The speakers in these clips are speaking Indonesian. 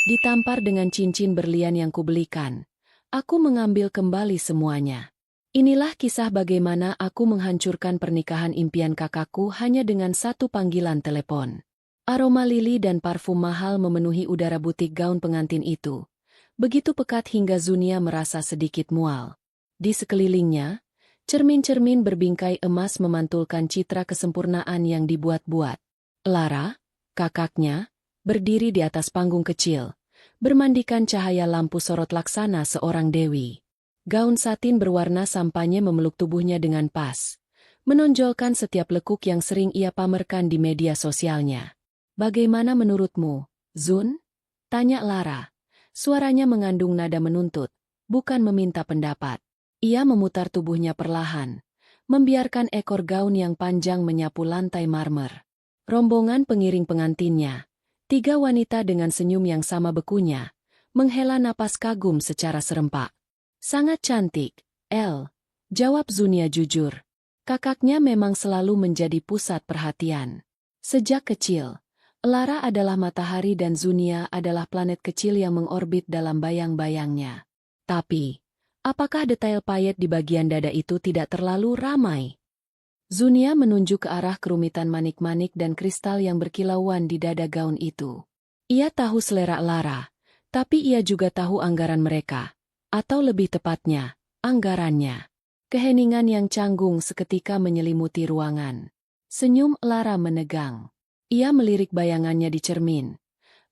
Ditampar dengan cincin berlian yang kubelikan. Aku mengambil kembali semuanya. Inilah kisah bagaimana aku menghancurkan pernikahan impian kakakku hanya dengan satu panggilan telepon. Aroma lili dan parfum mahal memenuhi udara butik gaun pengantin itu. Begitu pekat hingga Zunia merasa sedikit mual. Di sekelilingnya, cermin-cermin berbingkai emas memantulkan citra kesempurnaan yang dibuat-buat. Lara, kakaknya, berdiri di atas panggung kecil, bermandikan cahaya lampu sorot laksana seorang dewi. Gaun satin berwarna sampanye memeluk tubuhnya dengan pas, menonjolkan setiap lekuk yang sering ia pamerkan di media sosialnya. "Bagaimana menurutmu, Zun?" tanya Lara. Suaranya mengandung nada menuntut, bukan meminta pendapat. Ia memutar tubuhnya perlahan, membiarkan ekor gaun yang panjang menyapu lantai marmer. Rombongan pengiring pengantinnya, 3 wanita dengan senyum yang sama bekunya, menghela napas kagum secara serempak. "Sangat cantik, El," jawab Zunia jujur. Kakaknya memang selalu menjadi pusat perhatian. Sejak kecil, Lara adalah matahari dan Zunia adalah planet kecil yang mengorbit dalam bayang-bayangnya. Tapi, apakah detail payet di bagian dada itu tidak terlalu ramai? Zunia menunjuk ke arah kerumitan manik-manik dan kristal yang berkilauan di dada gaun itu. Ia tahu selera Lara, tapi ia juga tahu anggaran mereka. Atau lebih tepatnya, anggarannya. Keheningan yang canggung seketika menyelimuti ruangan. Senyum Lara menegang. Ia melirik bayangannya di cermin,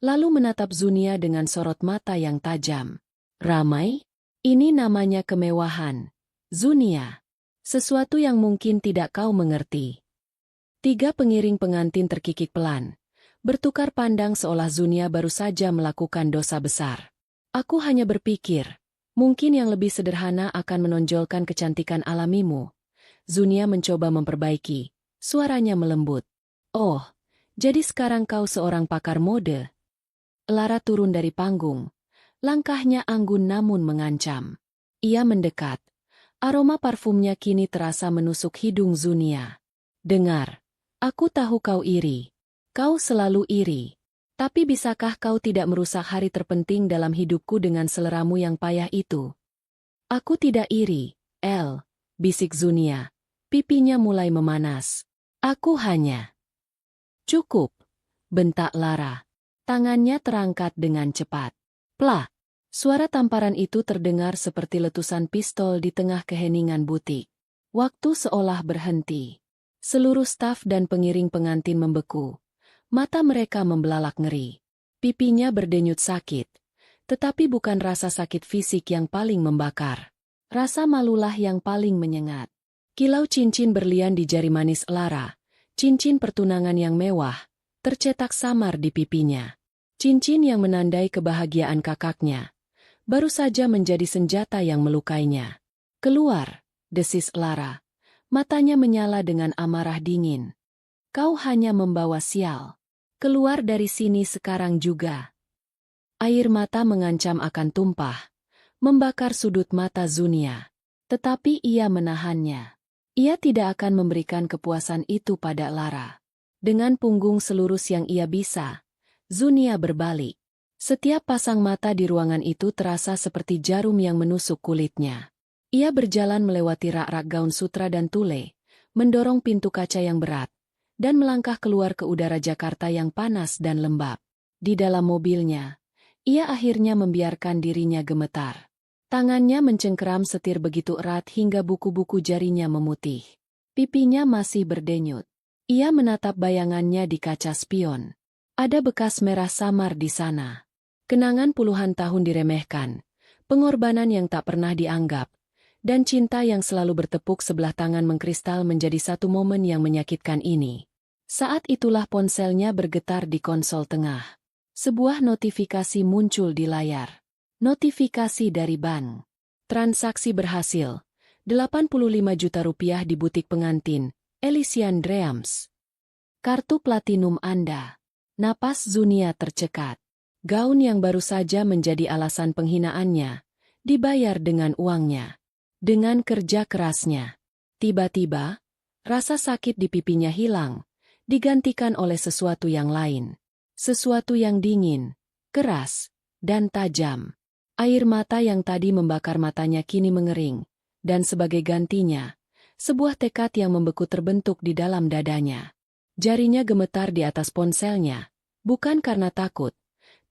lalu menatap Zunia dengan sorot mata yang tajam. "Ramai? Ini namanya kemewahan, Zunia. Sesuatu yang mungkin tidak kau mengerti." 3 pengiring pengantin terkikik pelan, bertukar pandang seolah Zunia baru saja melakukan dosa besar. "Aku hanya berpikir, mungkin yang lebih sederhana akan menonjolkan kecantikan alamimu." Zunia mencoba memperbaiki, suaranya melembut. "Oh, jadi sekarang kau seorang pakar mode?" Lara turun dari panggung. Langkahnya anggun namun mengancam. Ia mendekat. Aroma parfumnya kini terasa menusuk hidung Zunia. "Dengar, aku tahu kau iri. Kau selalu iri. Tapi bisakah kau tidak merusak hari terpenting dalam hidupku dengan seleramu yang payah itu?" "Aku tidak iri, El," bisik Zunia. Pipinya mulai memanas. "Aku hanya..." "Cukup," bentak Lara. Tangannya terangkat dengan cepat. Plah! Suara tamparan itu terdengar seperti letusan pistol di tengah keheningan butik. Waktu seolah berhenti. Seluruh staf dan pengiring pengantin membeku. Mata mereka membelalak ngeri. Pipinya berdenyut sakit. Tetapi bukan rasa sakit fisik yang paling membakar. Rasa malulah yang paling menyengat. Kilau cincin berlian di jari manis Lara. Cincin pertunangan yang mewah, tercetak samar di pipinya. Cincin yang menandai kebahagiaan kakaknya, baru saja menjadi senjata yang melukainya. "Keluar," desis Lara. Matanya menyala dengan amarah dingin. "Kau hanya membawa sial. Keluar dari sini sekarang juga." Air mata mengancam akan tumpah, membakar sudut mata Zunia. Tetapi ia menahannya. Ia tidak akan memberikan kepuasan itu pada Lara. Dengan punggung selurus yang ia bisa, Zunia berbalik. Setiap pasang mata di ruangan itu terasa seperti jarum yang menusuk kulitnya. Ia berjalan melewati rak-rak gaun sutra dan tule, mendorong pintu kaca yang berat, dan melangkah keluar ke udara Jakarta yang panas dan lembab. Di dalam mobilnya, ia akhirnya membiarkan dirinya gemetar. Tangannya mencengkeram setir begitu erat hingga buku-buku jarinya memutih. Pipinya masih berdenyut. Ia menatap bayangannya di kaca spion. Ada bekas merah samar di sana. Kenangan puluhan tahun diremehkan, pengorbanan yang tak pernah dianggap, dan cinta yang selalu bertepuk sebelah tangan mengkristal menjadi satu momen yang menyakitkan ini. Saat itulah ponselnya bergetar di konsol tengah. Sebuah notifikasi muncul di layar. Notifikasi dari bank. Transaksi berhasil. 85 juta rupiah di butik pengantin, Elysian Dreams. Kartu platinum Anda. Napas Zunia tercekat. Gaun yang baru saja menjadi alasan penghinaannya, dibayar dengan uangnya. Dengan kerja kerasnya. Tiba-tiba, rasa sakit di pipinya hilang, digantikan oleh sesuatu yang lain. Sesuatu yang dingin, keras, dan tajam. Air mata yang tadi membakar matanya kini mengering, dan sebagai gantinya, sebuah tekad yang membeku terbentuk di dalam dadanya. Jarinya gemetar di atas ponselnya, bukan karena takut,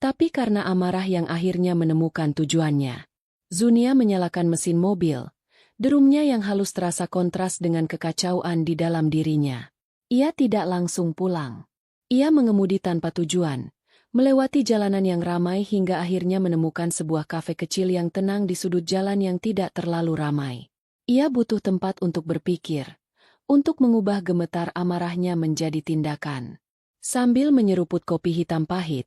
tapi karena amarah yang akhirnya menemukan tujuannya. Zunia menyalakan mesin mobil, derumnya yang halus terasa kontras dengan kekacauan di dalam dirinya. Ia tidak langsung pulang. Ia mengemudi tanpa tujuan, melewati jalanan yang ramai hingga akhirnya menemukan sebuah kafe kecil yang tenang di sudut jalan yang tidak terlalu ramai. Ia butuh tempat untuk berpikir, untuk mengubah gemetar amarahnya menjadi tindakan. Sambil menyeruput kopi hitam pahit,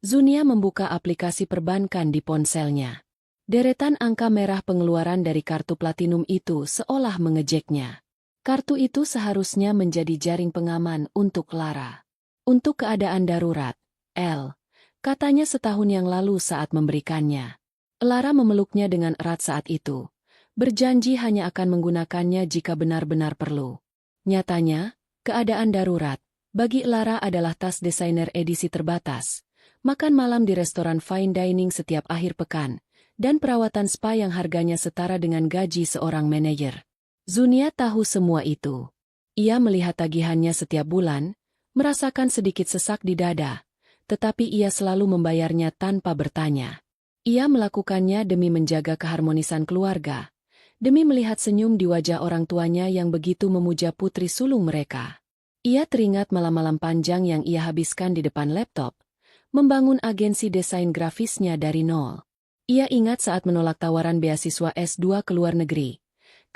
Zunia membuka aplikasi perbankan di ponselnya. Deretan angka merah pengeluaran dari kartu platinum itu seolah mengejeknya. Kartu itu seharusnya menjadi jaring pengaman untuk Lara. Untuk keadaan darurat, L, katanya setahun yang lalu saat memberikannya. Lara memeluknya dengan erat saat itu, berjanji hanya akan menggunakannya jika benar-benar perlu. Nyatanya, keadaan darurat, bagi Lara adalah tas desainer edisi terbatas, makan malam di restoran fine dining setiap akhir pekan, dan perawatan spa yang harganya setara dengan gaji seorang manajer. Zunia tahu semua itu. Ia melihat tagihannya setiap bulan, merasakan sedikit sesak di dada, tetapi ia selalu membayarnya tanpa bertanya. Ia melakukannya demi menjaga keharmonisan keluarga, demi melihat senyum di wajah orang tuanya yang begitu memuja putri sulung mereka. Ia teringat malam-malam panjang yang ia habiskan di depan laptop, membangun agensi desain grafisnya dari nol. Ia ingat saat menolak tawaran beasiswa S2 ke luar negeri,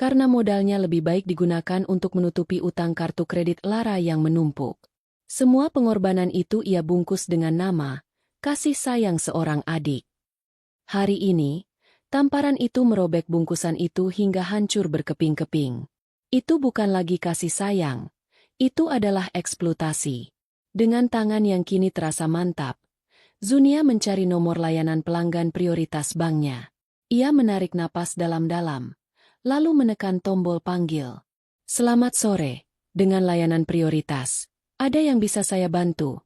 karena modalnya lebih baik digunakan untuk menutupi utang kartu kredit Lara yang menumpuk. Semua pengorbanan itu ia bungkus dengan nama, kasih sayang seorang adik. Hari ini, tamparan itu merobek bungkusan itu hingga hancur berkeping-keping. Itu bukan lagi kasih sayang, itu adalah eksploitasi. Dengan tangan yang kini terasa mantap, Zunia mencari nomor layanan pelanggan prioritas banknya. Ia menarik napas dalam-dalam, lalu menekan tombol panggil. Selamat sore, dengan layanan prioritas. Ada yang bisa saya bantu?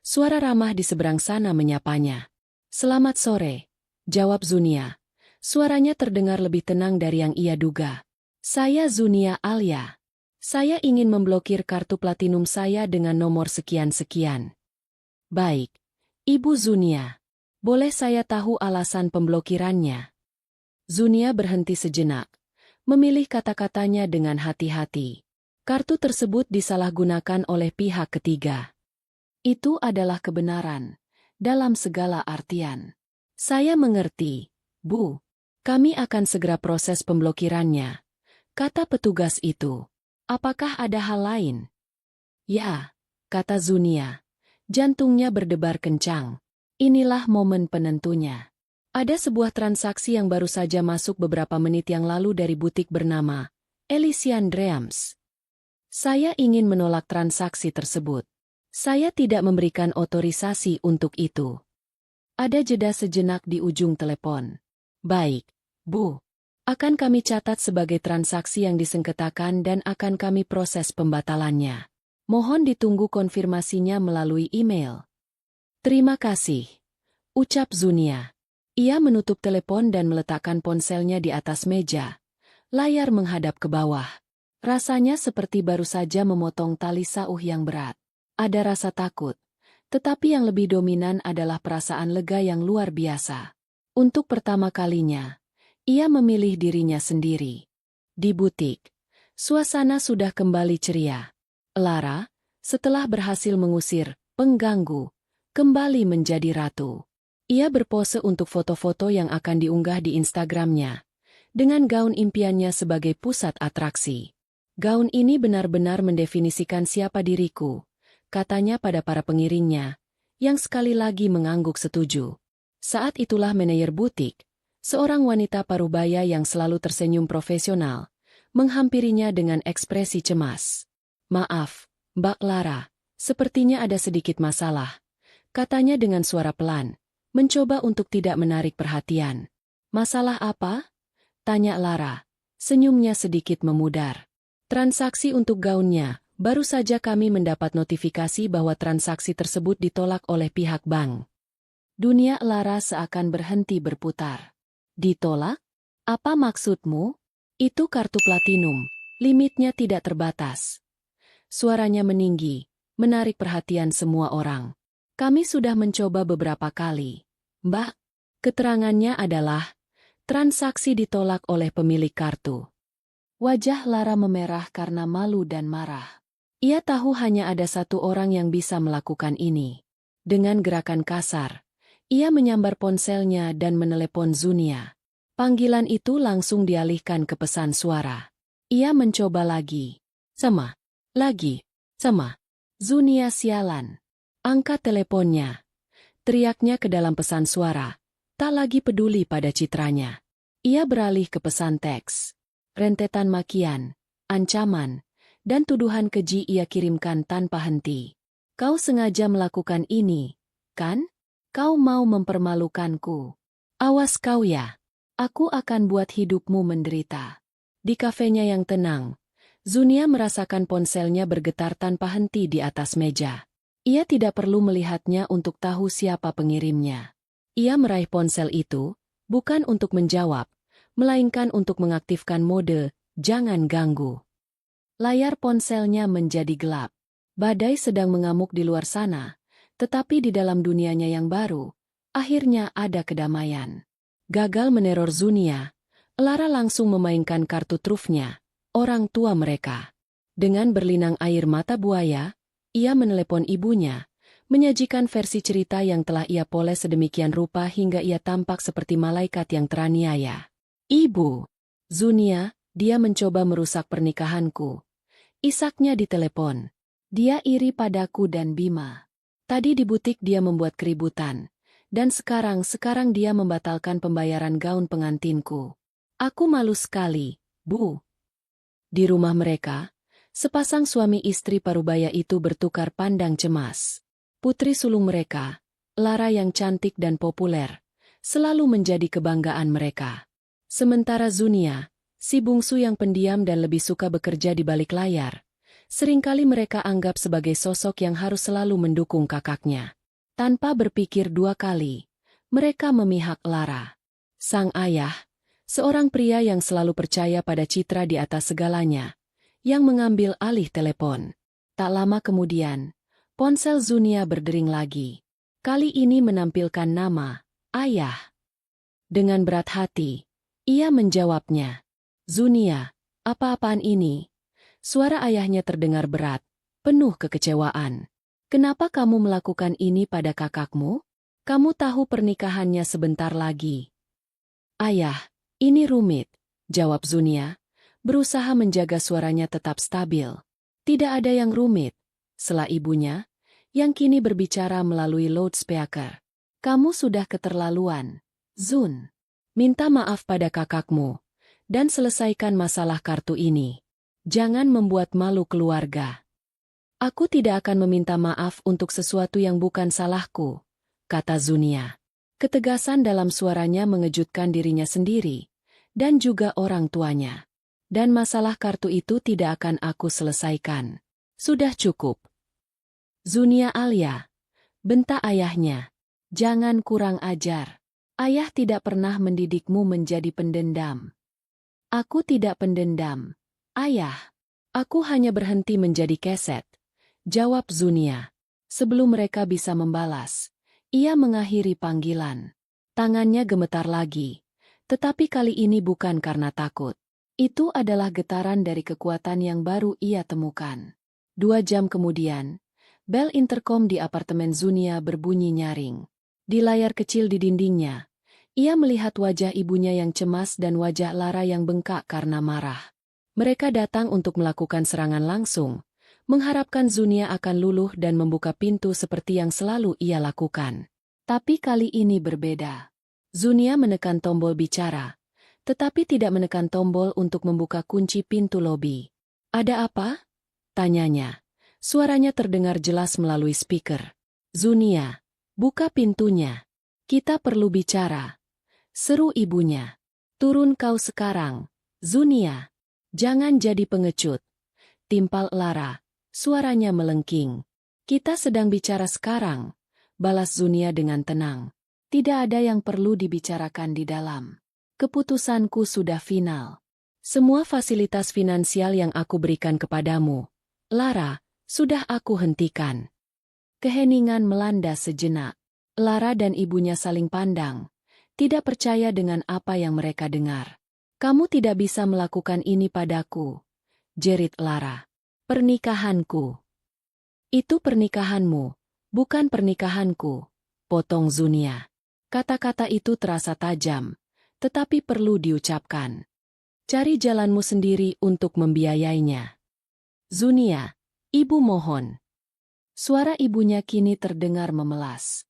Suara ramah di seberang sana menyapanya. Selamat sore, jawab Zunia. Suaranya terdengar lebih tenang dari yang ia duga. Saya Zunia Alia. Saya ingin memblokir kartu platinum saya dengan nomor sekian-sekian. Baik, Ibu Zunia. Boleh saya tahu alasan pemblokirannya? Zunia berhenti sejenak, memilih kata-katanya dengan hati-hati. Kartu tersebut disalahgunakan oleh pihak ketiga. Itu adalah kebenaran, dalam segala artian. Saya mengerti, Bu. Kami akan segera proses pemblokirannya, kata petugas itu. Apakah ada hal lain? Ya, kata Zunia. Jantungnya berdebar kencang. Inilah momen penentunya. Ada sebuah transaksi yang baru saja masuk beberapa menit yang lalu dari butik bernama Elysian Dreams. Saya ingin menolak transaksi tersebut. Saya tidak memberikan otorisasi untuk itu. Ada jeda sejenak di ujung telepon. Baik, Bu. Akan kami catat sebagai transaksi yang disengketakan dan akan kami proses pembatalannya. Mohon ditunggu konfirmasinya melalui email. Terima kasih, ucap Zunia. Ia menutup telepon dan meletakkan ponselnya di atas meja. Layar menghadap ke bawah. Rasanya seperti baru saja memotong tali sauh yang berat. Ada rasa takut, tetapi yang lebih dominan adalah perasaan lega yang luar biasa. Untuk pertama kalinya, ia memilih dirinya sendiri. Di butik, suasana sudah kembali ceria. Lara, setelah berhasil mengusir pengganggu, kembali menjadi ratu. Ia berpose untuk foto-foto yang akan diunggah di Instagramnya, dengan gaun impiannya sebagai pusat atraksi. Gaun ini benar-benar mendefinisikan siapa diriku, katanya pada para pengiringnya, yang sekali lagi mengangguk setuju. Saat itulah manajer butik, seorang wanita parubaya yang selalu tersenyum profesional, menghampirinya dengan ekspresi cemas. Maaf, Mbak Lara, sepertinya ada sedikit masalah, katanya dengan suara pelan, mencoba untuk tidak menarik perhatian. Masalah apa? Tanya Lara, senyumnya sedikit memudar. Transaksi untuk gaunnya, baru saja kami mendapat notifikasi bahwa transaksi tersebut ditolak oleh pihak bank. Dunia Lara seakan berhenti berputar. Ditolak? Apa maksudmu? Itu kartu platinum. Limitnya tidak terbatas. Suaranya meninggi, menarik perhatian semua orang. Kami sudah mencoba beberapa kali. Mbak, keterangannya adalah transaksi ditolak oleh pemilik kartu. Wajah Lara memerah karena malu dan marah. Ia tahu hanya ada satu orang yang bisa melakukan ini. Dengan gerakan kasar, ia menyambar ponselnya dan menelepon Zunia. Panggilan itu langsung dialihkan ke pesan suara. Ia mencoba lagi. Sama. Lagi. Sama. Zunia sialan. Angkat teleponnya. Teriaknya ke dalam pesan suara. Tak lagi peduli pada citranya. Ia beralih ke pesan teks. Rentetan makian, ancaman, dan tuduhan keji ia kirimkan tanpa henti. Kau sengaja melakukan ini, kan? Kau mau mempermalukanku. Awas kau ya. Aku akan buat hidupmu menderita. Di kafenya yang tenang, Zunia merasakan ponselnya bergetar tanpa henti di atas meja. Ia tidak perlu melihatnya untuk tahu siapa pengirimnya. Ia meraih ponsel itu, bukan untuk menjawab, melainkan untuk mengaktifkan mode, jangan ganggu. Layar ponselnya menjadi gelap. Badai sedang mengamuk di luar sana, tetapi di dalam dunianya yang baru, akhirnya ada kedamaian. Gagal meneror Zunia, Lara langsung memainkan kartu trufnya, orang tua mereka. Dengan berlinang air mata buaya, ia menelepon ibunya, menyajikan versi cerita yang telah ia poles sedemikian rupa hingga ia tampak seperti malaikat yang teraniaya. Ibu, Zunia, dia mencoba merusak pernikahanku. Isaknya ditelepon. Dia iri padaku dan Bima. Tadi di butik dia membuat keributan. Dan sekarang dia membatalkan pembayaran gaun pengantinku. Aku malu sekali, Bu. Di rumah mereka, sepasang suami istri parubaya itu bertukar pandang cemas. Putri sulung mereka, Lara yang cantik dan populer, selalu menjadi kebanggaan mereka. Sementara Zunia, si bungsu yang pendiam dan lebih suka bekerja di balik layar, seringkali mereka anggap sebagai sosok yang harus selalu mendukung kakaknya. Tanpa berpikir dua kali, mereka memihak Lara. Sang ayah, seorang pria yang selalu percaya pada citra di atas segalanya, yang mengambil alih telepon. Tak lama kemudian, ponsel Zunia berdering lagi. Kali ini menampilkan nama, Ayah. Dengan berat hati, ia menjawabnya. Zunia, apa-apaan ini? Suara ayahnya terdengar berat, penuh kekecewaan. Kenapa kamu melakukan ini pada kakakmu? Kamu tahu pernikahannya sebentar lagi. Ayah, ini rumit, jawab Zunia, berusaha menjaga suaranya tetap stabil. Tidak ada yang rumit, sela ibunya, yang kini berbicara melalui loudspeaker. Kamu sudah keterlaluan, Zun. Minta maaf pada kakakmu, dan selesaikan masalah kartu ini. Jangan membuat malu keluarga. Aku tidak akan meminta maaf untuk sesuatu yang bukan salahku, kata Zunia. Ketegasan dalam suaranya mengejutkan dirinya sendiri, dan juga orang tuanya. Dan masalah kartu itu tidak akan aku selesaikan. Sudah cukup. Zunia Alia, bentak ayahnya. Jangan kurang ajar. Ayah tidak pernah mendidikmu menjadi pendendam. Aku tidak pendendam. Ayah, aku hanya berhenti menjadi keset. Jawab Zunia. Sebelum mereka bisa membalas, ia mengakhiri panggilan. Tangannya gemetar lagi. Tetapi kali ini bukan karena takut. Itu adalah getaran dari kekuatan yang baru ia temukan. 2 jam kemudian, bel interkom di apartemen Zunia berbunyi nyaring. Di layar kecil di dindingnya, ia melihat wajah ibunya yang cemas dan wajah Lara yang bengkak karena marah. Mereka datang untuk melakukan serangan langsung, mengharapkan Zunia akan luluh dan membuka pintu seperti yang selalu ia lakukan. Tapi kali ini berbeda. Zunia menekan tombol bicara, tetapi tidak menekan tombol untuk membuka kunci pintu lobi. Ada apa? Tanyanya. Suaranya terdengar jelas melalui speaker. Zunia, buka pintunya. Kita perlu bicara. Seru ibunya. Turun kau sekarang, Zunia. Jangan jadi pengecut. Timpal Lara. Suaranya melengking. Kita sedang bicara sekarang, balas Zunia dengan tenang. Tidak ada yang perlu dibicarakan di dalam. Keputusanku sudah final. Semua fasilitas finansial yang aku berikan kepadamu, Lara, sudah aku hentikan. Keheningan melanda sejenak. Lara dan ibunya saling pandang, tidak percaya dengan apa yang mereka dengar. Kamu tidak bisa melakukan ini padaku, jerit Lara. Pernikahanku. Itu pernikahanmu, bukan pernikahanku, potong Zunia. Kata-kata itu terasa tajam, tetapi perlu diucapkan. Cari jalanmu sendiri untuk membiayainya. Zunia, ibu mohon. Suara ibunya kini terdengar memelas.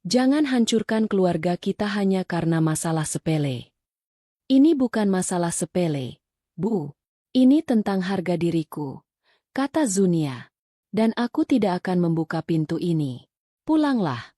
Jangan hancurkan keluarga kita hanya karena masalah sepele. Ini bukan masalah sepele, Bu. Ini tentang harga diriku, kata Zunia. Dan aku tidak akan membuka pintu ini. Pulanglah.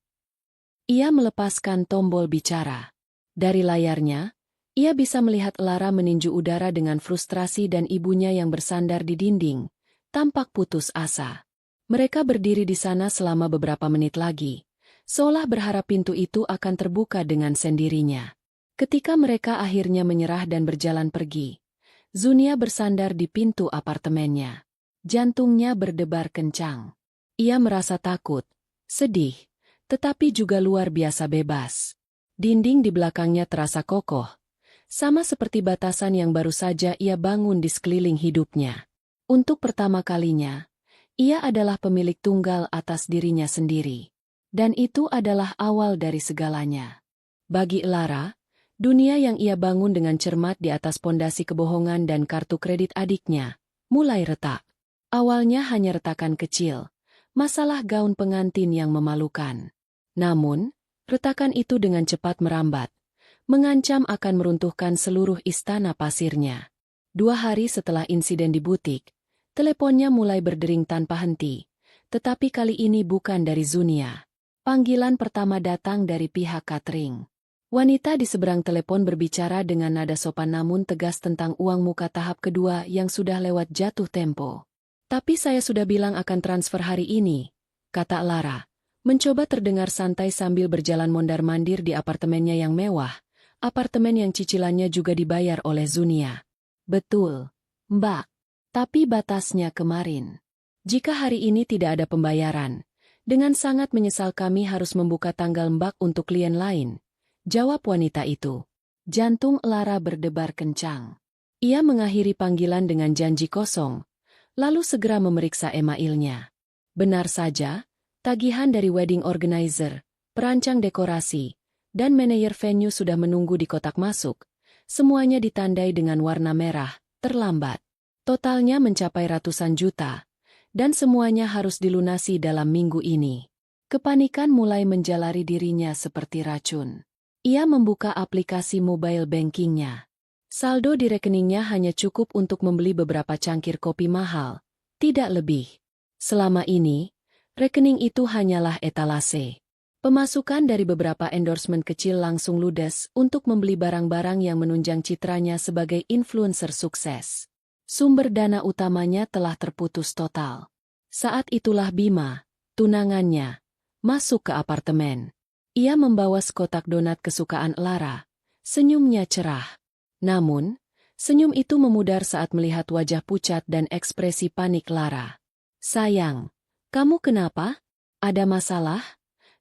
Ia melepaskan tombol bicara. Dari layarnya, ia bisa melihat Lara meninju udara dengan frustrasi dan ibunya yang bersandar di dinding, tampak putus asa. Mereka berdiri di sana selama beberapa menit lagi, seolah berharap pintu itu akan terbuka dengan sendirinya. Ketika mereka akhirnya menyerah dan berjalan pergi, Zunia bersandar di pintu apartemennya. Jantungnya berdebar kencang. Ia merasa takut, sedih, tetapi juga luar biasa bebas. Dinding di belakangnya terasa kokoh, sama seperti batasan yang baru saja ia bangun di sekeliling hidupnya. Untuk pertama kalinya, ia adalah pemilik tunggal atas dirinya sendiri. Dan itu adalah awal dari segalanya. Bagi Lara, dunia yang ia bangun dengan cermat di atas pondasi kebohongan dan kartu kredit adiknya, mulai retak. Awalnya hanya retakan kecil, masalah gaun pengantin yang memalukan. Namun, retakan itu dengan cepat merambat, mengancam akan meruntuhkan seluruh istana pasirnya. 2 hari setelah insiden di butik, teleponnya mulai berdering tanpa henti, tetapi kali ini bukan dari Zunia. Panggilan pertama datang dari pihak catering. Wanita di seberang telepon berbicara dengan nada sopan namun tegas tentang uang muka tahap kedua yang sudah lewat jatuh tempo. Tapi saya sudah bilang akan transfer hari ini, kata Lara, mencoba terdengar santai sambil berjalan mondar-mandir di apartemennya yang mewah, apartemen yang cicilannya juga dibayar oleh Zunia. Betul, Mbak. Tapi batasnya kemarin. Jika hari ini tidak ada pembayaran, dengan sangat menyesal kami harus membuka tanggal Mbak untuk klien lain, jawab wanita itu. Jantung Lara berdebar kencang. Ia mengakhiri panggilan dengan janji kosong, lalu segera memeriksa emailnya. Benar saja, tagihan dari wedding organizer, perancang dekorasi, dan manajer venue sudah menunggu di kotak masuk. Semuanya ditandai dengan warna merah, terlambat. Totalnya mencapai ratusan juta, dan semuanya harus dilunasi dalam minggu ini. Kepanikan mulai menjalari dirinya seperti racun. Ia membuka aplikasi mobile bankingnya. Saldo di rekeningnya hanya cukup untuk membeli beberapa cangkir kopi mahal, tidak lebih. Selama ini, rekening itu hanyalah etalase. Pemasukan dari beberapa endorsement kecil langsung ludes untuk membeli barang-barang yang menunjang citranya sebagai influencer sukses. Sumber dana utamanya telah terputus total. Saat itulah Bima, tunangannya, masuk ke apartemen. Ia membawa sekotak donat kesukaan Lara, senyumnya cerah. Namun, senyum itu memudar saat melihat wajah pucat dan ekspresi panik Lara. Sayang, kamu kenapa? Ada masalah?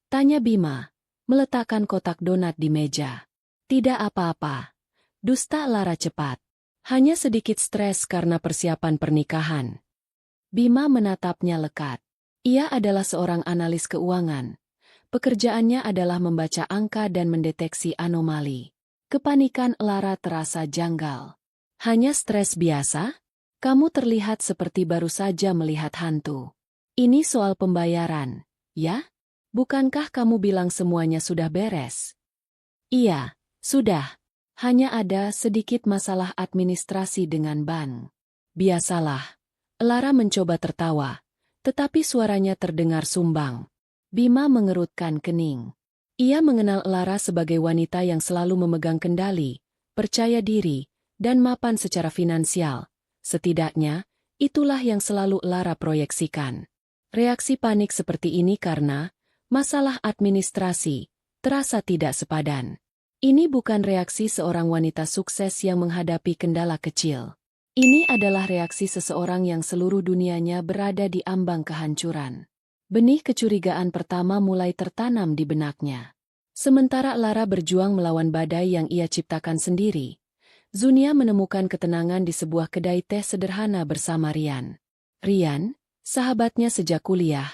Tanya Bima, meletakkan kotak donat di meja. Tidak apa-apa. Dusta Lara cepat. Hanya sedikit stres karena persiapan pernikahan. Bima menatapnya lekat. Ia adalah seorang analis keuangan. Pekerjaannya adalah membaca angka dan mendeteksi anomali. Kepanikan Lara terasa janggal. Hanya stres biasa? Kamu terlihat seperti baru saja melihat hantu. Ini soal pembayaran, ya? Bukankah kamu bilang semuanya sudah beres? Iya, sudah. Hanya ada sedikit masalah administrasi dengan bank. Biasalah. Lara mencoba tertawa, tetapi suaranya terdengar sumbang. Bima mengerutkan kening. Ia mengenal Lara sebagai wanita yang selalu memegang kendali, percaya diri, dan mapan secara finansial. Setidaknya, itulah yang selalu Lara proyeksikan. Reaksi panik seperti ini karena masalah administrasi, terasa tidak sepadan. Ini bukan reaksi seorang wanita sukses yang menghadapi kendala kecil. Ini adalah reaksi seseorang yang seluruh dunianya berada di ambang kehancuran. Benih kecurigaan pertama mulai tertanam di benaknya. Sementara Lara berjuang melawan badai yang ia ciptakan sendiri, Zunia menemukan ketenangan di sebuah kedai teh sederhana bersama Rian. Rian, sahabatnya sejak kuliah,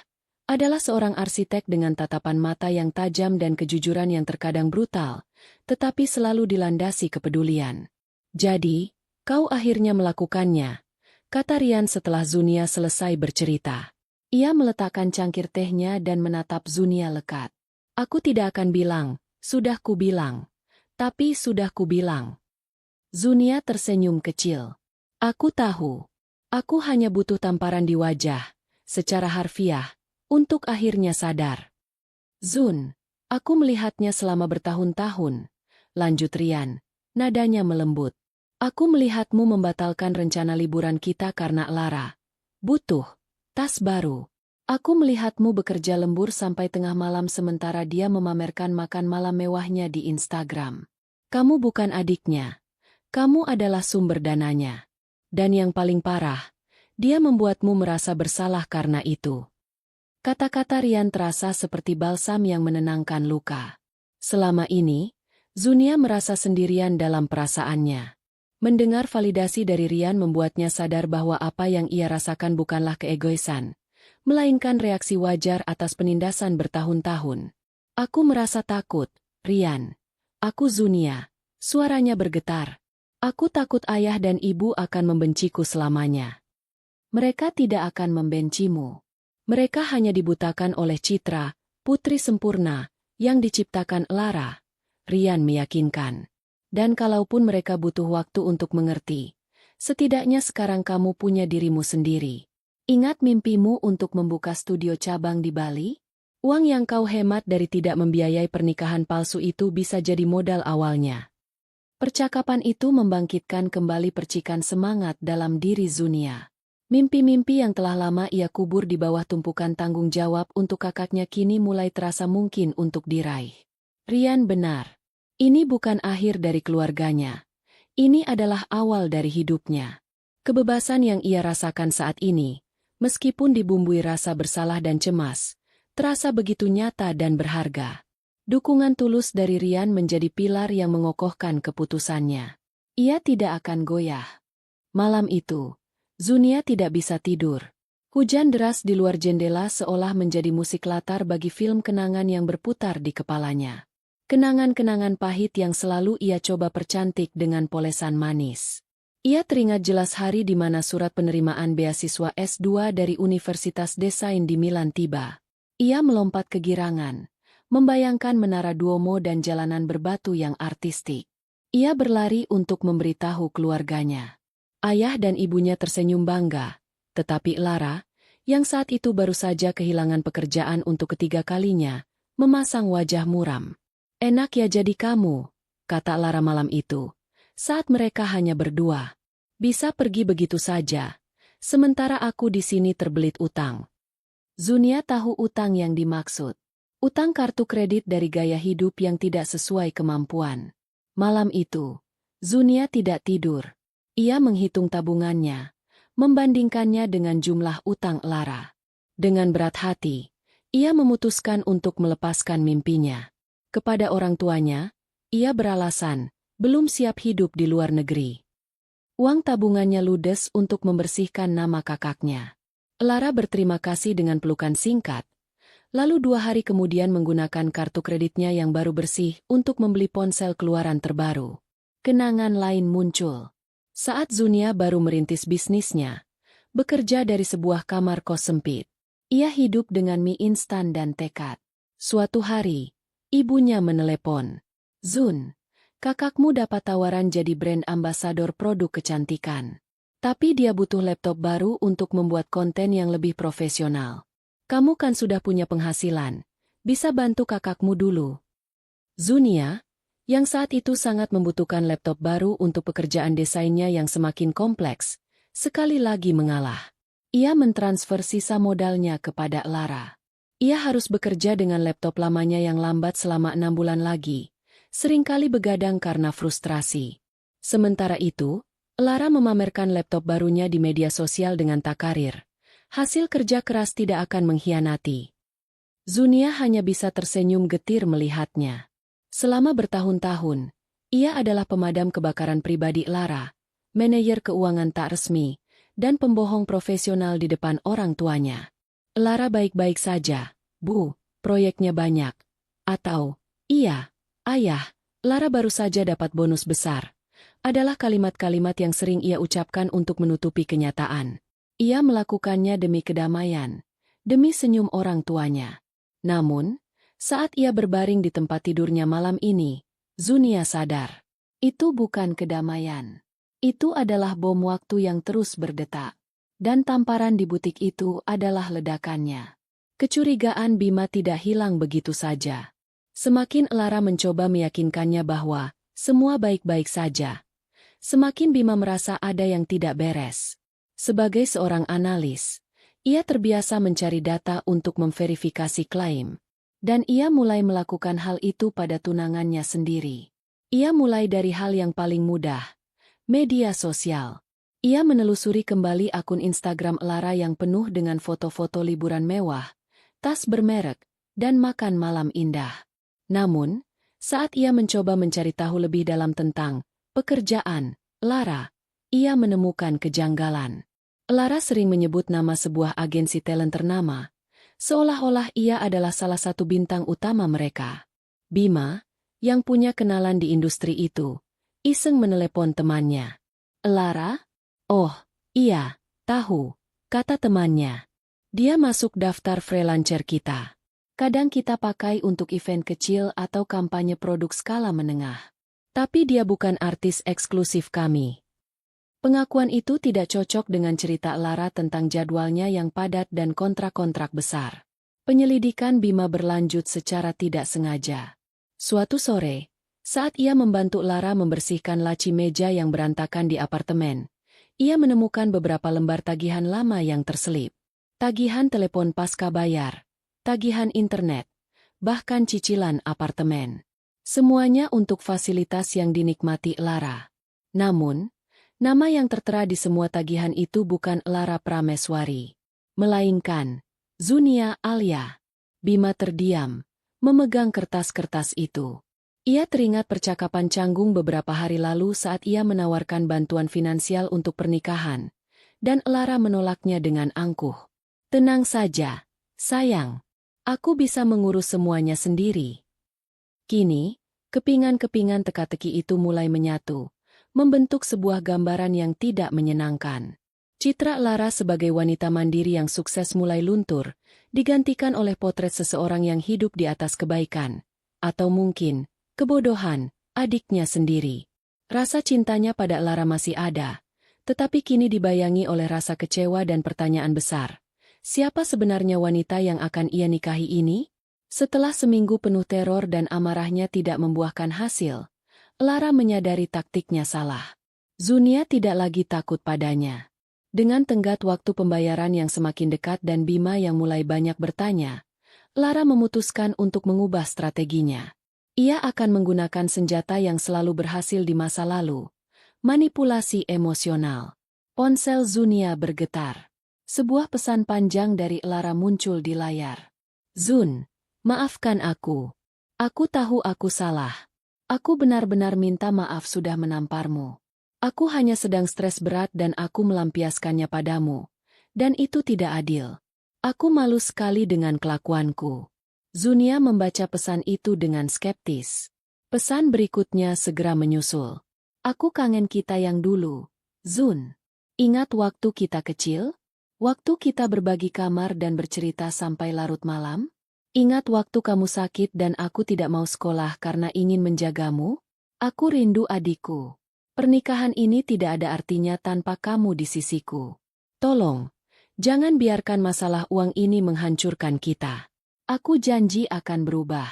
adalah seorang arsitek dengan tatapan mata yang tajam dan kejujuran yang terkadang brutal, tetapi selalu dilandasi kepedulian. "Jadi, kau akhirnya melakukannya," kata Rian setelah Zunia selesai bercerita. Ia meletakkan cangkir tehnya dan menatap Zunia lekat. "Aku tidak akan bilang, sudah kubilang. Tapi sudah kubilang." Zunia tersenyum kecil. "Aku tahu. Aku hanya butuh tamparan di wajah, secara harfiah, untuk akhirnya sadar." "Zun, aku melihatnya selama bertahun-tahun," lanjut Rian, nadanya melembut. "Aku melihatmu membatalkan rencana liburan kita karena Lara butuh tas baru. Aku melihatmu bekerja lembur sampai tengah malam sementara dia memamerkan makan malam mewahnya di Instagram. Kamu bukan adiknya. Kamu adalah sumber dananya. Dan yang paling parah, dia membuatmu merasa bersalah karena itu." Kata-kata Rian terasa seperti balsam yang menenangkan luka. Selama ini, Zunia merasa sendirian dalam perasaannya. Mendengar validasi dari Rian membuatnya sadar bahwa apa yang ia rasakan bukanlah keegoisan, melainkan reaksi wajar atas penindasan bertahun-tahun. "Aku merasa takut, Rian. Aku Zunia." Suaranya bergetar. "Aku takut ayah dan ibu akan membenciku selamanya." "Mereka tidak akan membencimu. Mereka hanya dibutakan oleh Citra, putri sempurna, yang diciptakan Lara," Rian meyakinkan. "Dan kalaupun mereka butuh waktu untuk mengerti, setidaknya sekarang kamu punya dirimu sendiri. Ingat mimpimu untuk membuka studio cabang di Bali? Uang yang kau hemat dari tidak membiayai pernikahan palsu itu bisa jadi modal awalnya." Percakapan itu membangkitkan kembali percikan semangat dalam diri Zunia. Mimpi-mimpi yang telah lama ia kubur di bawah tumpukan tanggung jawab untuk kakaknya kini mulai terasa mungkin untuk diraih. Rian benar. Ini bukan akhir dari keluarganya. Ini adalah awal dari hidupnya. Kebebasan yang ia rasakan saat ini, meskipun dibumbui rasa bersalah dan cemas, terasa begitu nyata dan berharga. Dukungan tulus dari Rian menjadi pilar yang mengokohkan keputusannya. Ia tidak akan goyah. Malam itu, Zunia tidak bisa tidur. Hujan deras di luar jendela seolah menjadi musik latar bagi film kenangan yang berputar di kepalanya. Kenangan-kenangan pahit yang selalu ia coba percantik dengan polesan manis. Ia teringat jelas hari di mana surat penerimaan beasiswa S2 dari Universitas Desain di Milan tiba. Ia melompat kegirangan, membayangkan menara Duomo dan jalanan berbatu yang artistik. Ia berlari untuk memberitahu keluarganya. Ayah dan ibunya tersenyum bangga, tetapi Lara, yang saat itu baru saja kehilangan pekerjaan untuk ketiga kalinya, memasang wajah muram. "Enak ya jadi kamu," kata Lara malam itu, saat mereka hanya berdua. "Bisa pergi begitu saja, sementara aku di sini terbelit utang." Zunia tahu utang yang dimaksud. Utang kartu kredit dari gaya hidup yang tidak sesuai kemampuan. Malam itu, Zunia tidak tidur. Ia menghitung tabungannya, membandingkannya dengan jumlah utang Lara. Dengan berat hati, ia memutuskan untuk melepaskan mimpinya. Kepada orang tuanya, ia beralasan, belum siap hidup di luar negeri. Uang tabungannya ludes untuk membersihkan nama kakaknya. Lara berterima kasih dengan pelukan singkat, lalu 2 hari kemudian menggunakan kartu kreditnya yang baru bersih untuk membeli ponsel keluaran terbaru. Kenangan lain muncul. Saat Zunia baru merintis bisnisnya, bekerja dari sebuah kamar kos sempit. Ia hidup dengan mie instan dan tekad. Suatu hari, ibunya menelepon. "Zun, kakakmu dapat tawaran jadi brand ambasador produk kecantikan. Tapi dia butuh laptop baru untuk membuat konten yang lebih profesional. Kamu kan sudah punya penghasilan, bisa bantu kakakmu dulu." Zunia, yang saat itu sangat membutuhkan laptop baru untuk pekerjaan desainnya yang semakin kompleks, sekali lagi mengalah. Ia mentransfer sisa modalnya kepada Lara. Ia harus bekerja dengan laptop lamanya yang lambat selama 6 bulan lagi, seringkali begadang karena frustrasi. Sementara itu, Lara memamerkan laptop barunya di media sosial dengan takarir. Hasil kerja keras tidak akan mengkhianati. Zunia hanya bisa tersenyum getir melihatnya. Selama bertahun-tahun, ia adalah pemadam kebakaran pribadi Lara, manajer keuangan tak resmi, dan pembohong profesional di depan orang tuanya. Lara baik-baik saja, Bu, proyeknya banyak. Atau, iya, Ayah, Lara baru saja dapat bonus besar. Adalah kalimat-kalimat yang sering ia ucapkan untuk menutupi kenyataan. Ia melakukannya demi kedamaian, demi senyum orang tuanya. Namun, saat ia berbaring di tempat tidurnya malam ini, Zunia sadar. Itu bukan kedamaian. Itu adalah bom waktu yang terus berdetak. Dan tamparan di butik itu adalah ledakannya. Kecurigaan Bima tidak hilang begitu saja. Semakin Lara mencoba meyakinkannya bahwa semua baik-baik saja, semakin Bima merasa ada yang tidak beres. Sebagai seorang analis, ia terbiasa mencari data untuk memverifikasi klaim. Dan ia mulai melakukan hal itu pada tunangannya sendiri. Ia mulai dari hal yang paling mudah, media sosial. Ia menelusuri kembali akun Instagram Lara yang penuh dengan foto-foto liburan mewah, tas bermerek, dan makan malam indah. Namun, saat ia mencoba mencari tahu lebih dalam tentang pekerjaan Lara, ia menemukan kejanggalan. Lara sering menyebut nama sebuah agensi talent ternama, seolah-olah ia adalah salah satu bintang utama mereka. Bima, yang punya kenalan di industri itu, iseng menelepon temannya. Lara? Oh, iya, tahu, kata temannya. Dia masuk daftar freelancer kita. Kadang kita pakai untuk event kecil atau kampanye produk skala menengah. Tapi dia bukan artis eksklusif kami. Pengakuan itu tidak cocok dengan cerita Lara tentang jadwalnya yang padat dan kontrak-kontrak besar. Penyelidikan Bima berlanjut secara tidak sengaja. Suatu sore, saat ia membantu Lara membersihkan laci meja yang berantakan di apartemen, ia menemukan beberapa lembar tagihan lama yang terselip. Tagihan telepon pasca bayar, tagihan internet, bahkan cicilan apartemen. Semuanya untuk fasilitas yang dinikmati Lara. Namun, nama yang tertera di semua tagihan itu bukan Lara Prameswari, melainkan Zunia Alia. Bima terdiam, memegang kertas-kertas itu. Ia teringat percakapan canggung beberapa hari lalu saat ia menawarkan bantuan finansial untuk pernikahan, dan Lara menolaknya dengan angkuh. Tenang saja, sayang. Aku bisa mengurus semuanya sendiri. Kini, kepingan-kepingan teka-teki itu mulai menyatu, membentuk sebuah gambaran yang tidak menyenangkan. Citra Lara sebagai wanita mandiri yang sukses mulai luntur, digantikan oleh potret seseorang yang hidup di atas kebaikan, atau mungkin kebodohan, adiknya sendiri. Rasa cintanya pada Lara masih ada, tetapi kini dibayangi oleh rasa kecewa dan pertanyaan besar. Siapa sebenarnya wanita yang akan ia nikahi ini? Setelah seminggu penuh teror dan amarahnya tidak membuahkan hasil, Lara menyadari taktiknya salah. Zunia tidak lagi takut padanya. Dengan tenggat waktu pembayaran yang semakin dekat dan Bima yang mulai banyak bertanya, Lara memutuskan untuk mengubah strateginya. Ia akan menggunakan senjata yang selalu berhasil di masa lalu, manipulasi emosional. Ponsel Zunia bergetar. Sebuah pesan panjang dari Lara muncul di layar. Zun, maafkan aku. Aku tahu aku salah. Aku benar-benar minta maaf sudah menamparmu. Aku hanya sedang stres berat dan aku melampiaskannya padamu. Dan itu tidak adil. Aku malu sekali dengan kelakuanku. Zunia membaca pesan itu dengan skeptis. Pesan berikutnya segera menyusul. Aku kangen kita yang dulu, Zun. Ingat waktu kita kecil? Waktu kita berbagi kamar dan bercerita sampai larut malam? Ingat waktu kamu sakit dan aku tidak mau sekolah karena ingin menjagamu? Aku rindu adikku. Pernikahan ini tidak ada artinya tanpa kamu di sisiku. Tolong, jangan biarkan masalah uang ini menghancurkan kita. Aku janji akan berubah.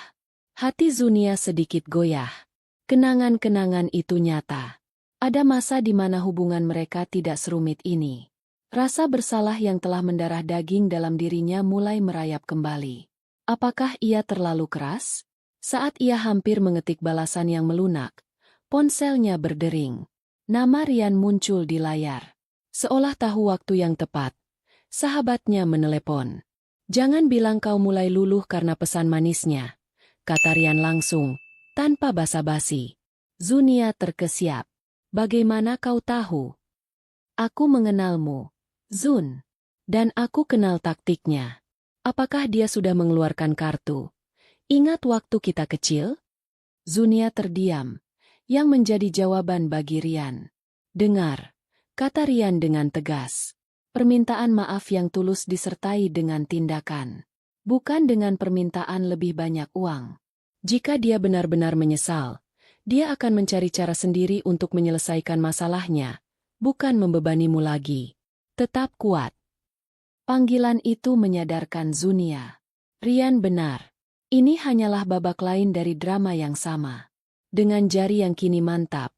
Hati Zunia sedikit goyah. Kenangan-kenangan itu nyata. Ada masa di mana hubungan mereka tidak serumit ini. Rasa bersalah yang telah mendarah daging dalam dirinya mulai merayap kembali. Apakah ia terlalu keras? Saat ia hampir mengetik balasan yang melunak, ponselnya berdering. Nama Rian muncul di layar. Seolah tahu waktu yang tepat, sahabatnya menelepon. "Jangan bilang kau mulai luluh karena pesan manisnya," kata Rian langsung, tanpa basa-basi. Zunia terkesiap. "Bagaimana kau tahu?" "Aku mengenalmu, Zun. Dan aku kenal taktiknya. Apakah dia sudah mengeluarkan kartu? Ingat waktu kita kecil?" Zunia terdiam, yang menjadi jawaban bagi Rian. "Dengar," kata Rian dengan tegas. "Permintaan maaf yang tulus disertai dengan tindakan. Bukan dengan permintaan lebih banyak uang. Jika dia benar-benar menyesal, dia akan mencari cara sendiri untuk menyelesaikan masalahnya, bukan membebanimu lagi. Tetap kuat." Panggilan itu menyadarkan Zunia. Rian benar. Ini hanyalah babak lain dari drama yang sama. Dengan jari yang kini mantap,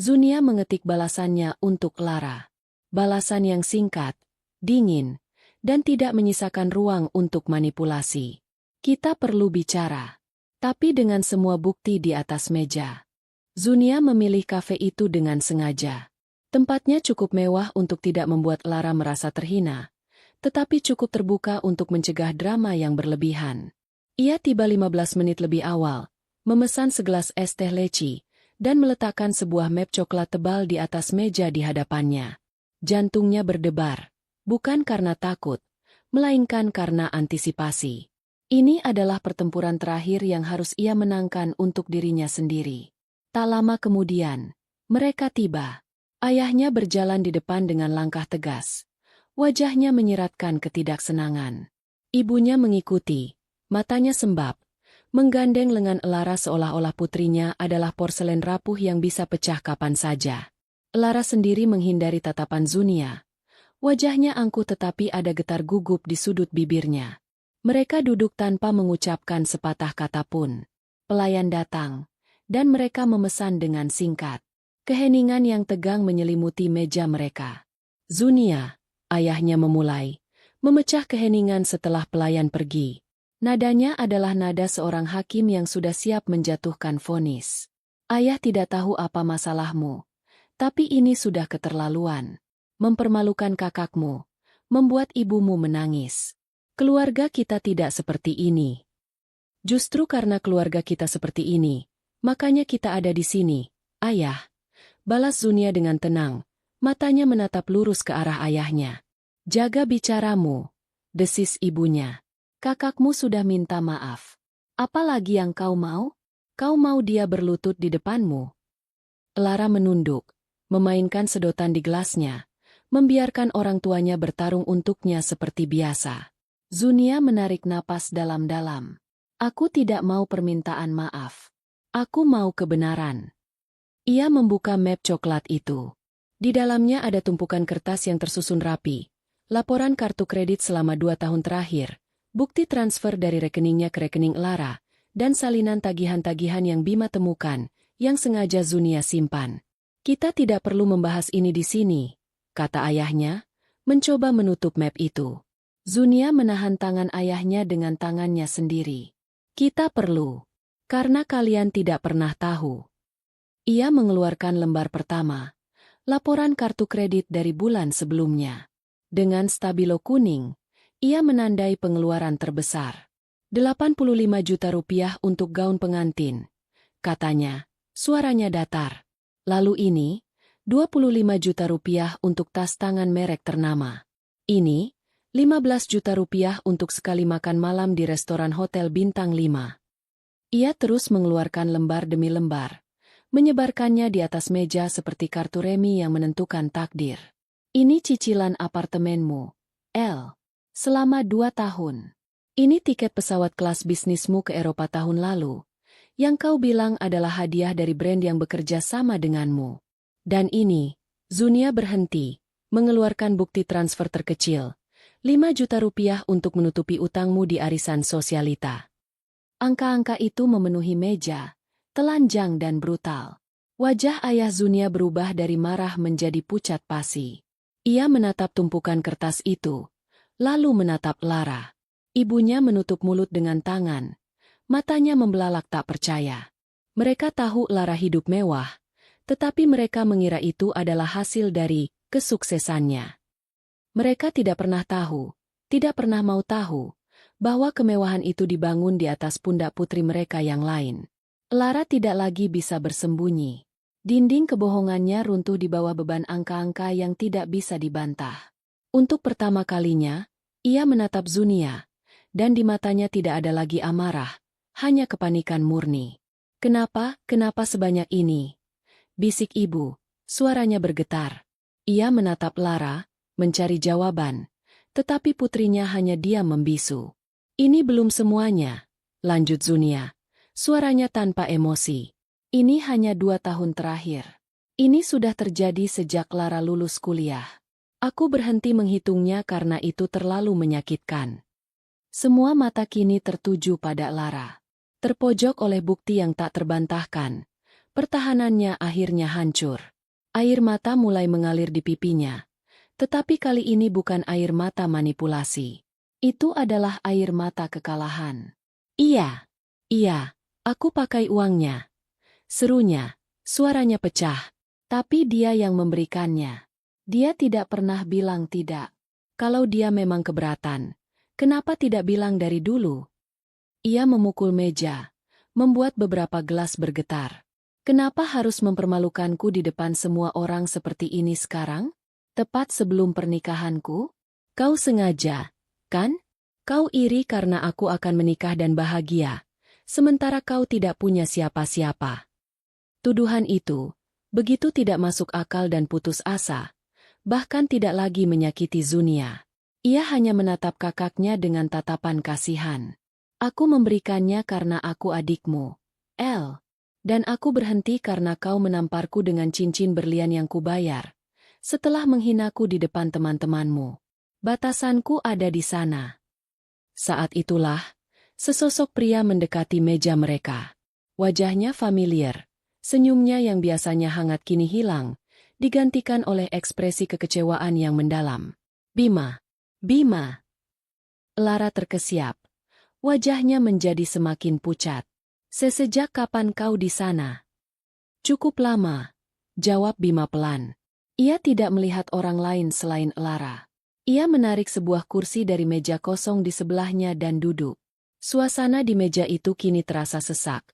Zunia mengetik balasannya untuk Lara. Balasan yang singkat, dingin, dan tidak menyisakan ruang untuk manipulasi. "Kita perlu bicara." Tapi dengan semua bukti di atas meja. Zunia memilih kafe itu dengan sengaja. Tempatnya cukup mewah untuk tidak membuat Lara merasa terhina, tetapi cukup terbuka untuk mencegah drama yang berlebihan. Ia tiba 15 menit lebih awal, memesan segelas es teh leci, dan meletakkan sebuah map coklat tebal di atas meja di hadapannya. Jantungnya berdebar, bukan karena takut, melainkan karena antisipasi. Ini adalah pertempuran terakhir yang harus ia menangkan untuk dirinya sendiri. Tak lama kemudian, mereka tiba. Ayahnya berjalan di depan dengan langkah tegas. Wajahnya menyiratkan ketidaksenangan. Ibunya mengikuti, matanya sembab, menggandeng lengan Lara seolah-olah putrinya adalah porselen rapuh yang bisa pecah kapan saja. Lara sendiri menghindari tatapan Zunia. Wajahnya angkuh tetapi ada getar gugup di sudut bibirnya. Mereka duduk tanpa mengucapkan sepatah kata pun. Pelayan datang, dan mereka memesan dengan singkat. Keheningan yang tegang menyelimuti meja mereka. "Zunia," ayahnya memulai, memecah keheningan setelah pelayan pergi. Nadanya adalah nada seorang hakim yang sudah siap menjatuhkan vonis. "Ayah tidak tahu apa masalahmu, tapi ini sudah keterlaluan. Mempermalukan kakakmu, membuat ibumu menangis. Keluarga kita tidak seperti ini. Justru karena keluarga kita seperti ini, makanya kita ada di sini, ayah," balas Zunia dengan tenang, matanya menatap lurus ke arah ayahnya. "Jaga bicaramu," desis ibunya. "Kakakmu sudah minta maaf. Apalagi yang kau mau? Kau mau dia berlutut di depanmu?" Lara menunduk, memainkan sedotan di gelasnya, membiarkan orang tuanya bertarung untuknya seperti biasa. Zunia menarik napas dalam-dalam. "Aku tidak mau permintaan maaf. Aku mau kebenaran." Ia membuka map coklat itu. Di dalamnya ada tumpukan kertas yang tersusun rapi, laporan kartu kredit selama 2 tahun terakhir, bukti transfer dari rekeningnya ke rekening Lara, dan salinan tagihan-tagihan yang Bima temukan, yang sengaja Zunia simpan. "Kita tidak perlu membahas ini di sini," kata ayahnya, mencoba menutup map itu. Zunia menahan tangan ayahnya dengan tangannya sendiri. "Kita perlu. Karena kalian tidak pernah tahu." Ia mengeluarkan lembar pertama, laporan kartu kredit dari bulan sebelumnya. Dengan stabilo kuning, ia menandai pengeluaran terbesar. 85 juta rupiah untuk gaun pengantin, katanya, suaranya datar. Lalu ini, 25 juta rupiah untuk tas tangan merek ternama. Ini, 15 juta rupiah untuk sekali makan malam di restoran hotel bintang 5. Ia terus mengeluarkan lembar demi lembar, menyebarkannya di atas meja seperti kartu remi yang menentukan takdir. "Ini cicilan apartemenmu, El. Selama 2 tahun. Ini tiket pesawat kelas bisnismu ke Eropa tahun lalu, yang kau bilang adalah hadiah dari brand yang bekerja sama denganmu. Dan ini," Zunia berhenti, mengeluarkan bukti transfer terkecil, 5 juta rupiah untuk menutupi utangmu di arisan sosialita. Angka-angka itu memenuhi meja, telanjang dan brutal. Wajah ayah Zunia berubah dari marah menjadi pucat pasi. Ia menatap tumpukan kertas itu, lalu menatap Lara. Ibunya menutup mulut dengan tangan. Matanya membelalak tak percaya. Mereka tahu Lara hidup mewah, tetapi mereka mengira itu adalah hasil dari kesuksesannya. Mereka tidak pernah tahu, tidak pernah mau tahu, bahwa kemewahan itu dibangun di atas pundak putri mereka yang lain. Lara tidak lagi bisa bersembunyi. Dinding kebohongannya runtuh di bawah beban angka-angka yang tidak bisa dibantah. Untuk pertama kalinya, ia menatap Zunia, dan di matanya tidak ada lagi amarah, hanya kepanikan murni. Kenapa sebanyak ini? Bisik ibu, suaranya bergetar. Ia menatap Lara, mencari jawaban, tetapi putrinya hanya diam membisu. Ini belum semuanya, lanjut Zunia, suaranya tanpa emosi. Ini hanya 2 tahun terakhir. Ini sudah terjadi sejak Lara lulus kuliah. Aku berhenti menghitungnya karena itu terlalu menyakitkan. Semua mata kini tertuju pada Lara. Terpojok oleh bukti yang tak terbantahkan, pertahanannya akhirnya hancur. Air mata mulai mengalir di pipinya. Tetapi kali ini bukan air mata manipulasi. Itu adalah air mata kekalahan. Iya, aku pakai uangnya. Serunya, suaranya pecah. Tapi dia yang memberikannya. Dia tidak pernah bilang tidak. Kalau dia memang keberatan, kenapa tidak bilang dari dulu? Ia memukul meja, membuat beberapa gelas bergetar. Kenapa harus mempermalukanku di depan semua orang seperti ini sekarang? Tepat sebelum pernikahanku? Kau sengaja, kan? Kau iri karena aku akan menikah dan bahagia, sementara kau tidak punya siapa-siapa. Tuduhan itu, begitu tidak masuk akal dan putus asa, bahkan tidak lagi menyakiti Zunia. Ia hanya menatap kakaknya dengan tatapan kasihan. Aku memberikannya karena aku adikmu, El. Dan aku berhenti karena kau menamparku dengan cincin berlian yang kubayar. Setelah menghinaku di depan teman-temanmu. Batasanku ada di sana. Saat itulah, sesosok pria mendekati meja mereka. Wajahnya familiar. Senyumnya yang biasanya hangat kini hilang, digantikan oleh ekspresi kekecewaan yang mendalam. Bima. Lara terkesiap. Wajahnya menjadi semakin pucat. Sejak kapan kau di sana? Cukup lama, jawab Bima pelan. Ia tidak melihat orang lain selain Lara. Ia menarik sebuah kursi dari meja kosong di sebelahnya dan duduk. Suasana di meja itu kini terasa sesak,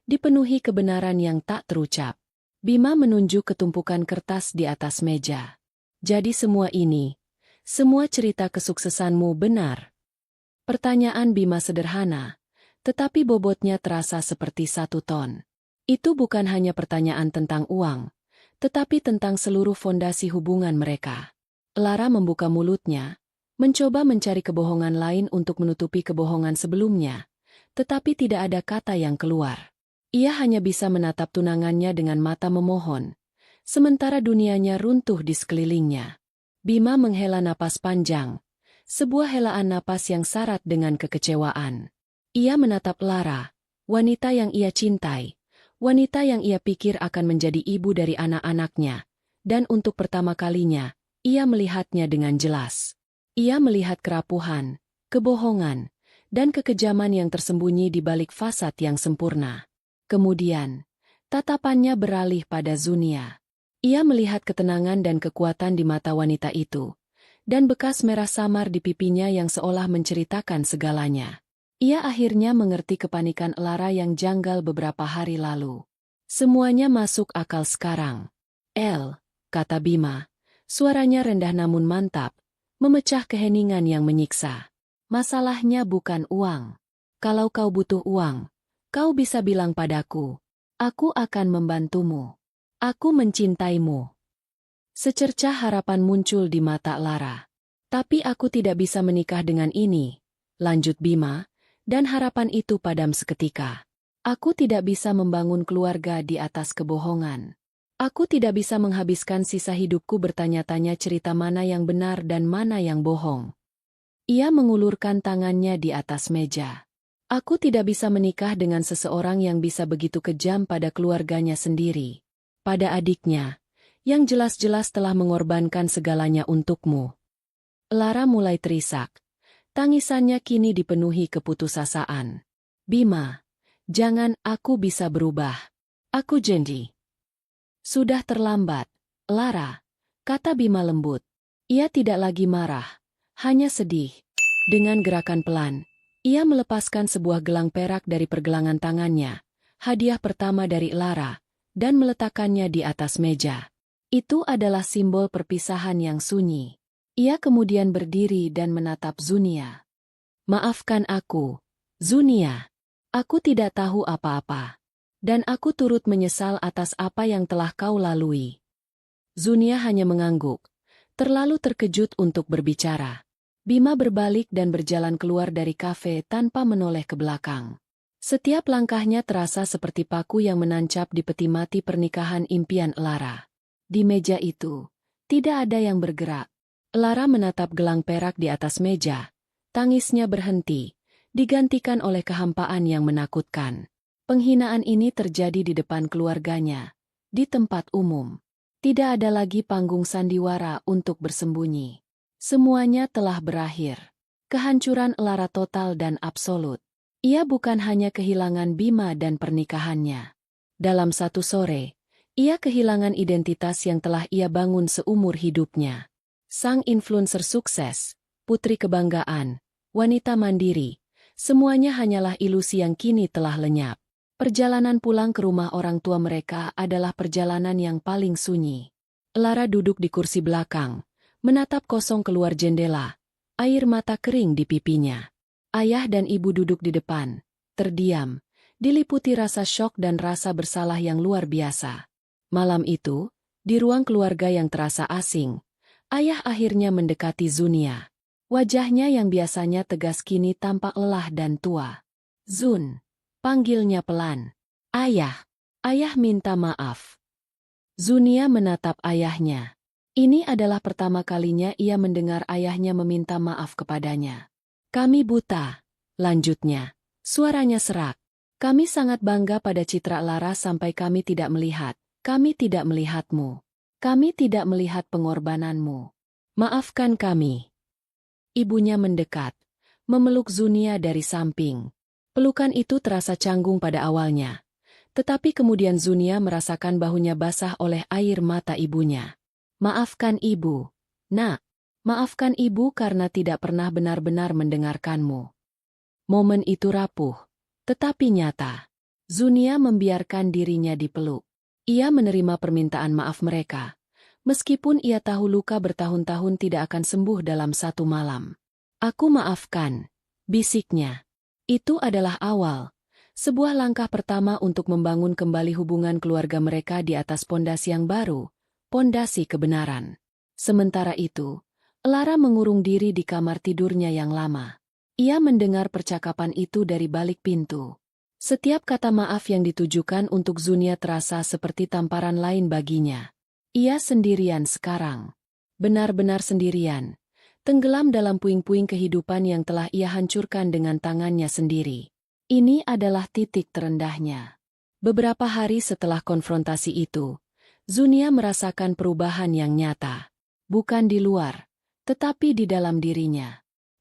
dipenuhi kebenaran yang tak terucap. Bima menunjuk ke tumpukan kertas di atas meja. Jadi semua ini, semua cerita kesuksesanmu benar? Pertanyaan Bima sederhana, tetapi bobotnya terasa seperti 1 ton. Itu bukan hanya pertanyaan tentang uang, tetapi tentang seluruh fondasi hubungan mereka. Lara membuka mulutnya, mencoba mencari kebohongan lain untuk menutupi kebohongan sebelumnya, tetapi tidak ada kata yang keluar. Ia hanya bisa menatap tunangannya dengan mata memohon, sementara dunianya runtuh di sekelilingnya. Bima menghela napas panjang, sebuah helaan napas yang syarat dengan kekecewaan. Ia menatap Lara, wanita yang ia cintai, wanita yang ia pikir akan menjadi ibu dari anak-anaknya, dan untuk pertama kalinya, ia melihatnya dengan jelas. Ia melihat kerapuhan, kebohongan, dan kekejaman yang tersembunyi di balik fasad yang sempurna. Kemudian, tatapannya beralih pada Zunia. Ia melihat ketenangan dan kekuatan di mata wanita itu, dan bekas merah samar di pipinya yang seolah menceritakan segalanya. Ia akhirnya mengerti kepanikan Lara yang janggal beberapa hari lalu. Semuanya masuk akal sekarang. El, kata Bima, suaranya rendah namun mantap, memecah keheningan yang menyiksa. Masalahnya bukan uang. Kalau kau butuh uang, kau bisa bilang padaku. Aku akan membantumu. Aku mencintaimu. Secercah harapan muncul di mata Lara. Tapi aku tidak bisa menikah dengan ini, lanjut Bima, dan harapan itu padam seketika. Aku tidak bisa membangun keluarga di atas kebohongan. Aku tidak bisa menghabiskan sisa hidupku bertanya-tanya cerita mana yang benar dan mana yang bohong. Ia mengulurkan tangannya di atas meja. Aku tidak bisa menikah dengan seseorang yang bisa begitu kejam pada keluarganya sendiri. Pada adiknya, yang jelas-jelas telah mengorbankan segalanya untukmu. Lara mulai terisak. Tangisannya kini dipenuhi keputusasaan. Bima, jangan, aku bisa berubah. Aku janji. Sudah terlambat, Lara, kata Bima lembut. Ia tidak lagi marah, hanya sedih. Dengan gerakan pelan, ia melepaskan sebuah gelang perak dari pergelangan tangannya, hadiah pertama dari Lara, dan meletakkannya di atas meja. Itu adalah simbol perpisahan yang sunyi. Ia kemudian berdiri dan menatap Zunia. Maafkan aku, Zunia. Aku tidak tahu apa-apa. Dan aku turut menyesal atas apa yang telah kau lalui. Zunia hanya mengangguk, terlalu terkejut untuk berbicara. Bima berbalik dan berjalan keluar dari kafe tanpa menoleh ke belakang. Setiap langkahnya terasa seperti paku yang menancap di peti mati pernikahan impian Lara. Di meja itu, tidak ada yang bergerak. Lara menatap gelang perak di atas meja. Tangisnya berhenti, digantikan oleh kehampaan yang menakutkan. Penghinaan ini terjadi di depan keluarganya, di tempat umum. Tidak ada lagi panggung sandiwara untuk bersembunyi. Semuanya telah berakhir. Kehancuran Lara total dan absolut. Ia bukan hanya kehilangan Bima dan pernikahannya. Dalam satu sore, ia kehilangan identitas yang telah ia bangun seumur hidupnya. Sang influencer sukses, putri kebanggaan, wanita mandiri, semuanya hanyalah ilusi yang kini telah lenyap. Perjalanan pulang ke rumah orang tua mereka adalah perjalanan yang paling sunyi. Lara duduk di kursi belakang, menatap kosong keluar jendela, air mata kering di pipinya. Ayah dan ibu duduk di depan, terdiam, diliputi rasa syok dan rasa bersalah yang luar biasa. Malam itu, di ruang keluarga yang terasa asing, ayah akhirnya mendekati Zunia. Wajahnya yang biasanya tegas kini tampak lelah dan tua. Zun, panggilnya pelan. Ayah, ayah minta maaf. Zunia menatap ayahnya. Ini adalah pertama kalinya ia mendengar ayahnya meminta maaf kepadanya. Kami buta, lanjutnya. Suaranya serak. Kami sangat bangga pada citra Lara sampai kami tidak melihat. Kami tidak melihatmu. Kami tidak melihat pengorbananmu. Maafkan kami. Ibunya mendekat, memeluk Zunia dari samping. Pelukan itu terasa canggung pada awalnya. Tetapi kemudian Zunia merasakan bahunya basah oleh air mata ibunya. Maafkan ibu, nak. Maafkan ibu karena tidak pernah benar-benar mendengarkanmu. Momen itu rapuh, tetapi nyata. Zunia membiarkan dirinya dipeluk. Ia menerima permintaan maaf mereka. Meskipun ia tahu luka bertahun-tahun tidak akan sembuh dalam satu malam. Aku maafkan, bisiknya. Itu adalah awal. Sebuah langkah pertama untuk membangun kembali hubungan keluarga mereka di atas pondasi yang baru, pondasi kebenaran. Sementara itu, Lara mengurung diri di kamar tidurnya yang lama. Ia mendengar percakapan itu dari balik pintu. Setiap kata maaf yang ditujukan untuk Zunia terasa seperti tamparan lain baginya. Ia sendirian sekarang. Benar-benar sendirian. Tenggelam dalam puing-puing kehidupan yang telah ia hancurkan dengan tangannya sendiri. Ini adalah titik terendahnya. Beberapa hari setelah konfrontasi itu, Zunia merasakan perubahan yang nyata. Bukan di luar, tetapi di dalam dirinya.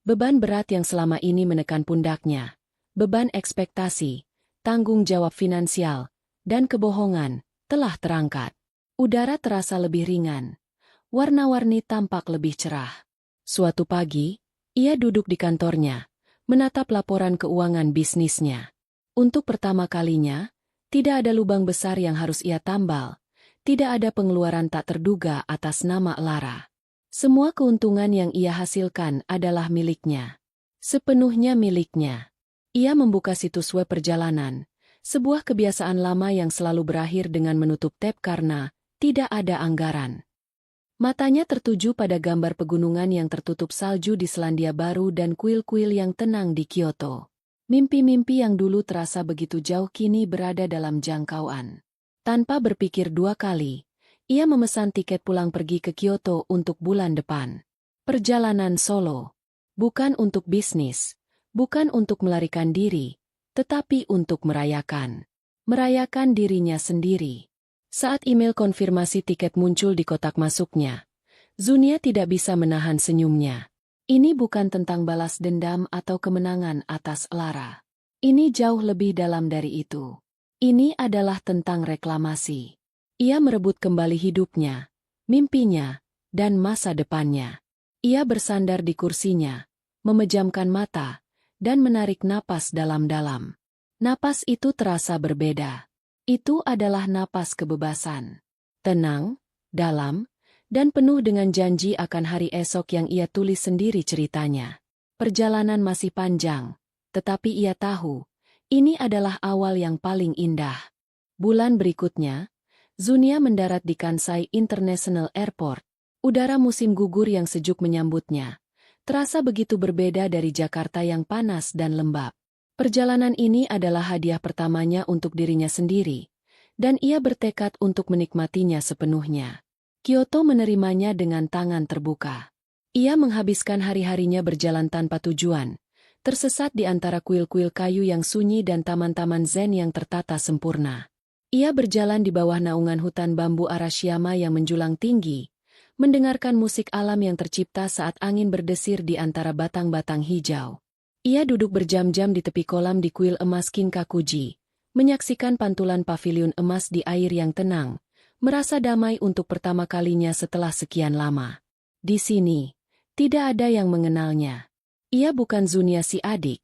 Beban berat yang selama ini menekan pundaknya, beban ekspektasi, tanggung jawab finansial, dan kebohongan, telah terangkat. Udara terasa lebih ringan. Warna-warni tampak lebih cerah. Suatu pagi, ia duduk di kantornya, menatap laporan keuangan bisnisnya. Untuk pertama kalinya, tidak ada lubang besar yang harus ia tambal, tidak ada pengeluaran tak terduga atas nama Lara. Semua keuntungan yang ia hasilkan adalah miliknya. Sepenuhnya miliknya. Ia membuka situs web perjalanan, sebuah kebiasaan lama yang selalu berakhir dengan menutup tab karena tidak ada anggaran. Matanya tertuju pada gambar pegunungan yang tertutup salju di Selandia Baru dan kuil-kuil yang tenang di Kyoto. Mimpi-mimpi yang dulu terasa begitu jauh kini berada dalam jangkauan. Tanpa berpikir dua kali, ia memesan tiket pulang pergi ke Kyoto untuk bulan depan. Perjalanan solo. Bukan untuk bisnis, bukan untuk melarikan diri, tetapi untuk merayakan. Merayakan dirinya sendiri. Saat email konfirmasi tiket muncul di kotak masuknya, Zunia tidak bisa menahan senyumnya. Ini bukan tentang balas dendam atau kemenangan atas Lara. Ini jauh lebih dalam dari itu. Ini adalah tentang reklamasi. Ia merebut kembali hidupnya, mimpinya, dan masa depannya. Ia bersandar di kursinya, memejamkan mata, dan menarik napas dalam-dalam. Napas itu terasa berbeda. Itu adalah napas kebebasan. Tenang, dalam, dan penuh dengan janji akan hari esok yang ia tulis sendiri ceritanya. Perjalanan masih panjang, tetapi ia tahu, ini adalah awal yang paling indah. Bulan berikutnya, Zunia mendarat di Kansai International Airport. Udara musim gugur yang sejuk menyambutnya. Terasa begitu berbeda dari Jakarta yang panas dan lembab. Perjalanan ini adalah hadiah pertamanya untuk dirinya sendiri, dan ia bertekad untuk menikmatinya sepenuhnya. Kyoto menerimanya dengan tangan terbuka. Ia menghabiskan hari-harinya berjalan tanpa tujuan, tersesat di antara kuil-kuil kayu yang sunyi dan taman-taman zen yang tertata sempurna. Ia berjalan di bawah naungan hutan bambu Arashiyama yang menjulang tinggi, mendengarkan musik alam yang tercipta saat angin berdesir di antara batang-batang hijau. Ia duduk berjam-jam di tepi kolam di kuil emas Kinkakuji, menyaksikan pantulan paviliun emas di air yang tenang, merasa damai untuk pertama kalinya setelah sekian lama. Di sini, tidak ada yang mengenalnya. Ia bukan Zunia si adik,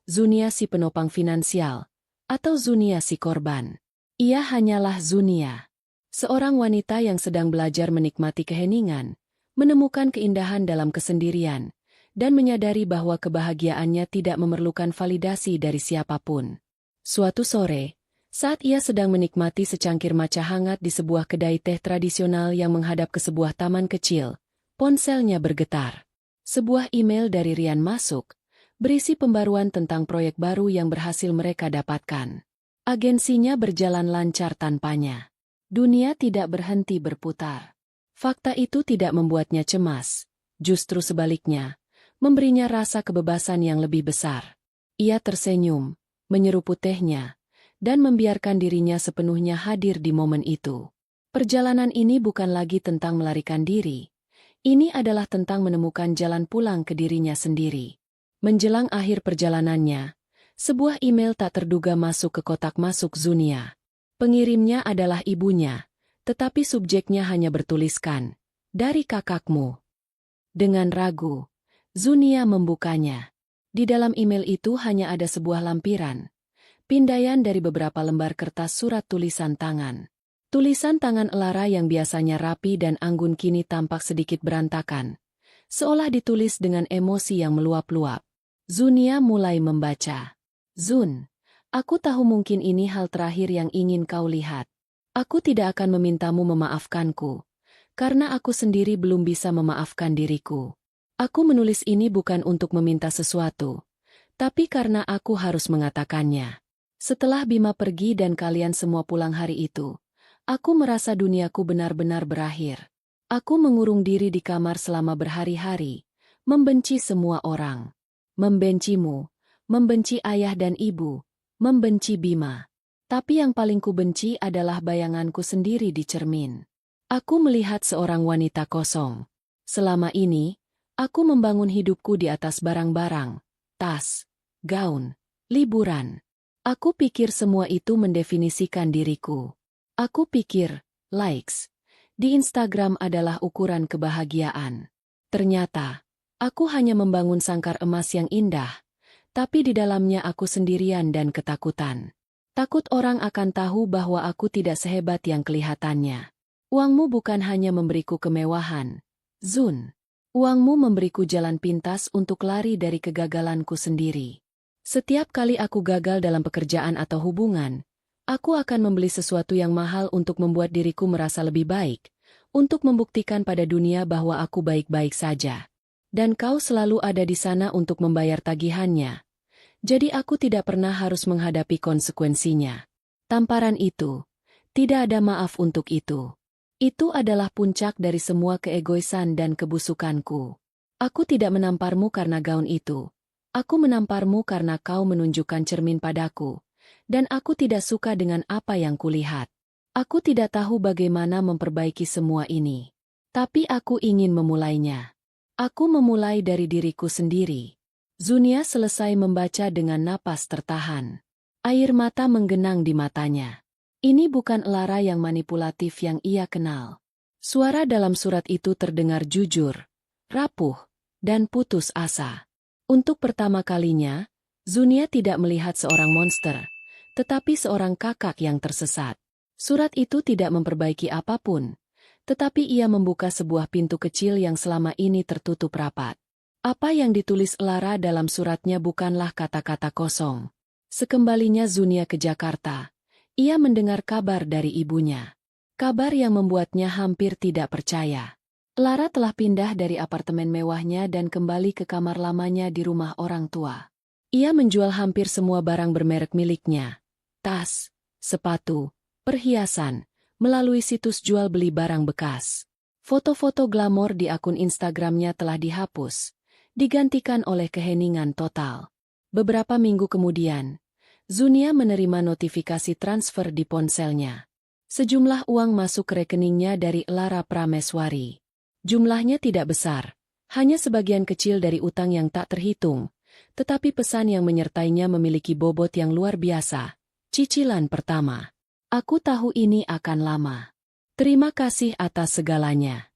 Zunia si penopang finansial, atau Zunia si korban. Ia hanyalah Zunia, seorang wanita yang sedang belajar menikmati keheningan, menemukan keindahan dalam kesendirian, dan menyadari bahwa kebahagiaannya tidak memerlukan validasi dari siapapun. Suatu sore, saat ia sedang menikmati secangkir matcha hangat di sebuah kedai teh tradisional yang menghadap ke sebuah taman kecil, ponselnya bergetar. Sebuah email dari Rian masuk, berisi pembaruan tentang proyek baru yang berhasil mereka dapatkan. Agensinya berjalan lancar tanpanya. Dunia tidak berhenti berputar. Fakta itu tidak membuatnya cemas, justru sebaliknya, memberinya rasa kebebasan yang lebih besar. Ia tersenyum, menyeruput tehnya, dan membiarkan dirinya sepenuhnya hadir di momen itu. Perjalanan ini bukan lagi tentang melarikan diri. Ini adalah tentang menemukan jalan pulang ke dirinya sendiri. Menjelang akhir perjalanannya, sebuah email tak terduga masuk ke kotak masuk Zunia. Pengirimnya adalah ibunya, tetapi subjeknya hanya bertuliskan, "Dari kakakmu." Dengan ragu, Zunia membukanya. Di dalam email itu hanya ada sebuah lampiran, pindaian dari beberapa lembar kertas surat tulisan tangan. Tulisan tangan Lara yang biasanya rapi dan anggun kini tampak sedikit berantakan, seolah ditulis dengan emosi yang meluap-luap. Zunia mulai membaca. "Zun, aku tahu mungkin ini hal terakhir yang ingin kau lihat. Aku tidak akan memintamu memaafkanku, karena aku sendiri belum bisa memaafkan diriku. Aku menulis ini bukan untuk meminta sesuatu, tapi karena aku harus mengatakannya. Setelah Bima pergi dan kalian semua pulang hari itu, aku merasa duniaku benar-benar berakhir. Aku mengurung diri di kamar selama berhari-hari, membenci semua orang. Membencimu, membenci ayah dan ibu, membenci Bima. Tapi yang paling kubenci adalah bayanganku sendiri di cermin. Aku melihat seorang wanita kosong. Selama ini, aku membangun hidupku di atas barang-barang, tas, gaun, liburan. Aku pikir semua itu mendefinisikan diriku. Aku pikir, likes di Instagram adalah ukuran kebahagiaan. Ternyata, aku hanya membangun sangkar emas yang indah, tapi di dalamnya aku sendirian dan ketakutan. Takut orang akan tahu bahwa aku tidak sehebat yang kelihatannya. Uangmu bukan hanya memberiku kemewahan, Zun. Uangmu memberiku jalan pintas untuk lari dari kegagalanku sendiri. Setiap kali aku gagal dalam pekerjaan atau hubungan, aku akan membeli sesuatu yang mahal untuk membuat diriku merasa lebih baik, untuk membuktikan pada dunia bahwa aku baik-baik saja. Dan kau selalu ada di sana untuk membayar tagihannya. Jadi aku tidak pernah harus menghadapi konsekuensinya. Tamparan itu, tidak ada maaf untuk itu. Itu adalah puncak dari semua keegoisan dan kebusukanku. Aku tidak menamparmu karena gaun itu. Aku menamparmu karena kau menunjukkan cermin padaku, dan aku tidak suka dengan apa yang kulihat. Aku tidak tahu bagaimana memperbaiki semua ini. Tapi aku ingin memulainya. Aku memulai dari diriku sendiri. Zunia selesai membaca dengan napas tertahan. Air mata menggenang di matanya. Ini bukan Lara yang manipulatif yang ia kenal. Suara dalam surat itu terdengar jujur, rapuh, dan putus asa. Untuk pertama kalinya, Zunia tidak melihat seorang monster, tetapi seorang kakak yang tersesat. Surat itu tidak memperbaiki apapun, tetapi ia membuka sebuah pintu kecil yang selama ini tertutup rapat. Apa yang ditulis Lara dalam suratnya bukanlah kata-kata kosong. Sekembalinya Zunia ke Jakarta, ia mendengar kabar dari ibunya. Kabar yang membuatnya hampir tidak percaya. Lara telah pindah dari apartemen mewahnya dan kembali ke kamar lamanya di rumah orang tua. Ia menjual hampir semua barang bermerek miliknya. Tas, sepatu, perhiasan, melalui situs jual beli barang bekas. Foto-foto glamor di akun Instagramnya telah dihapus, digantikan oleh keheningan total. Beberapa minggu kemudian, Zunia menerima notifikasi transfer di ponselnya. Sejumlah uang masuk ke rekeningnya dari Lara Prameswari. Jumlahnya tidak besar, hanya sebagian kecil dari utang yang tak terhitung, tetapi pesan yang menyertainya memiliki bobot yang luar biasa. Cicilan pertama. Aku tahu ini akan lama. Terima kasih atas segalanya.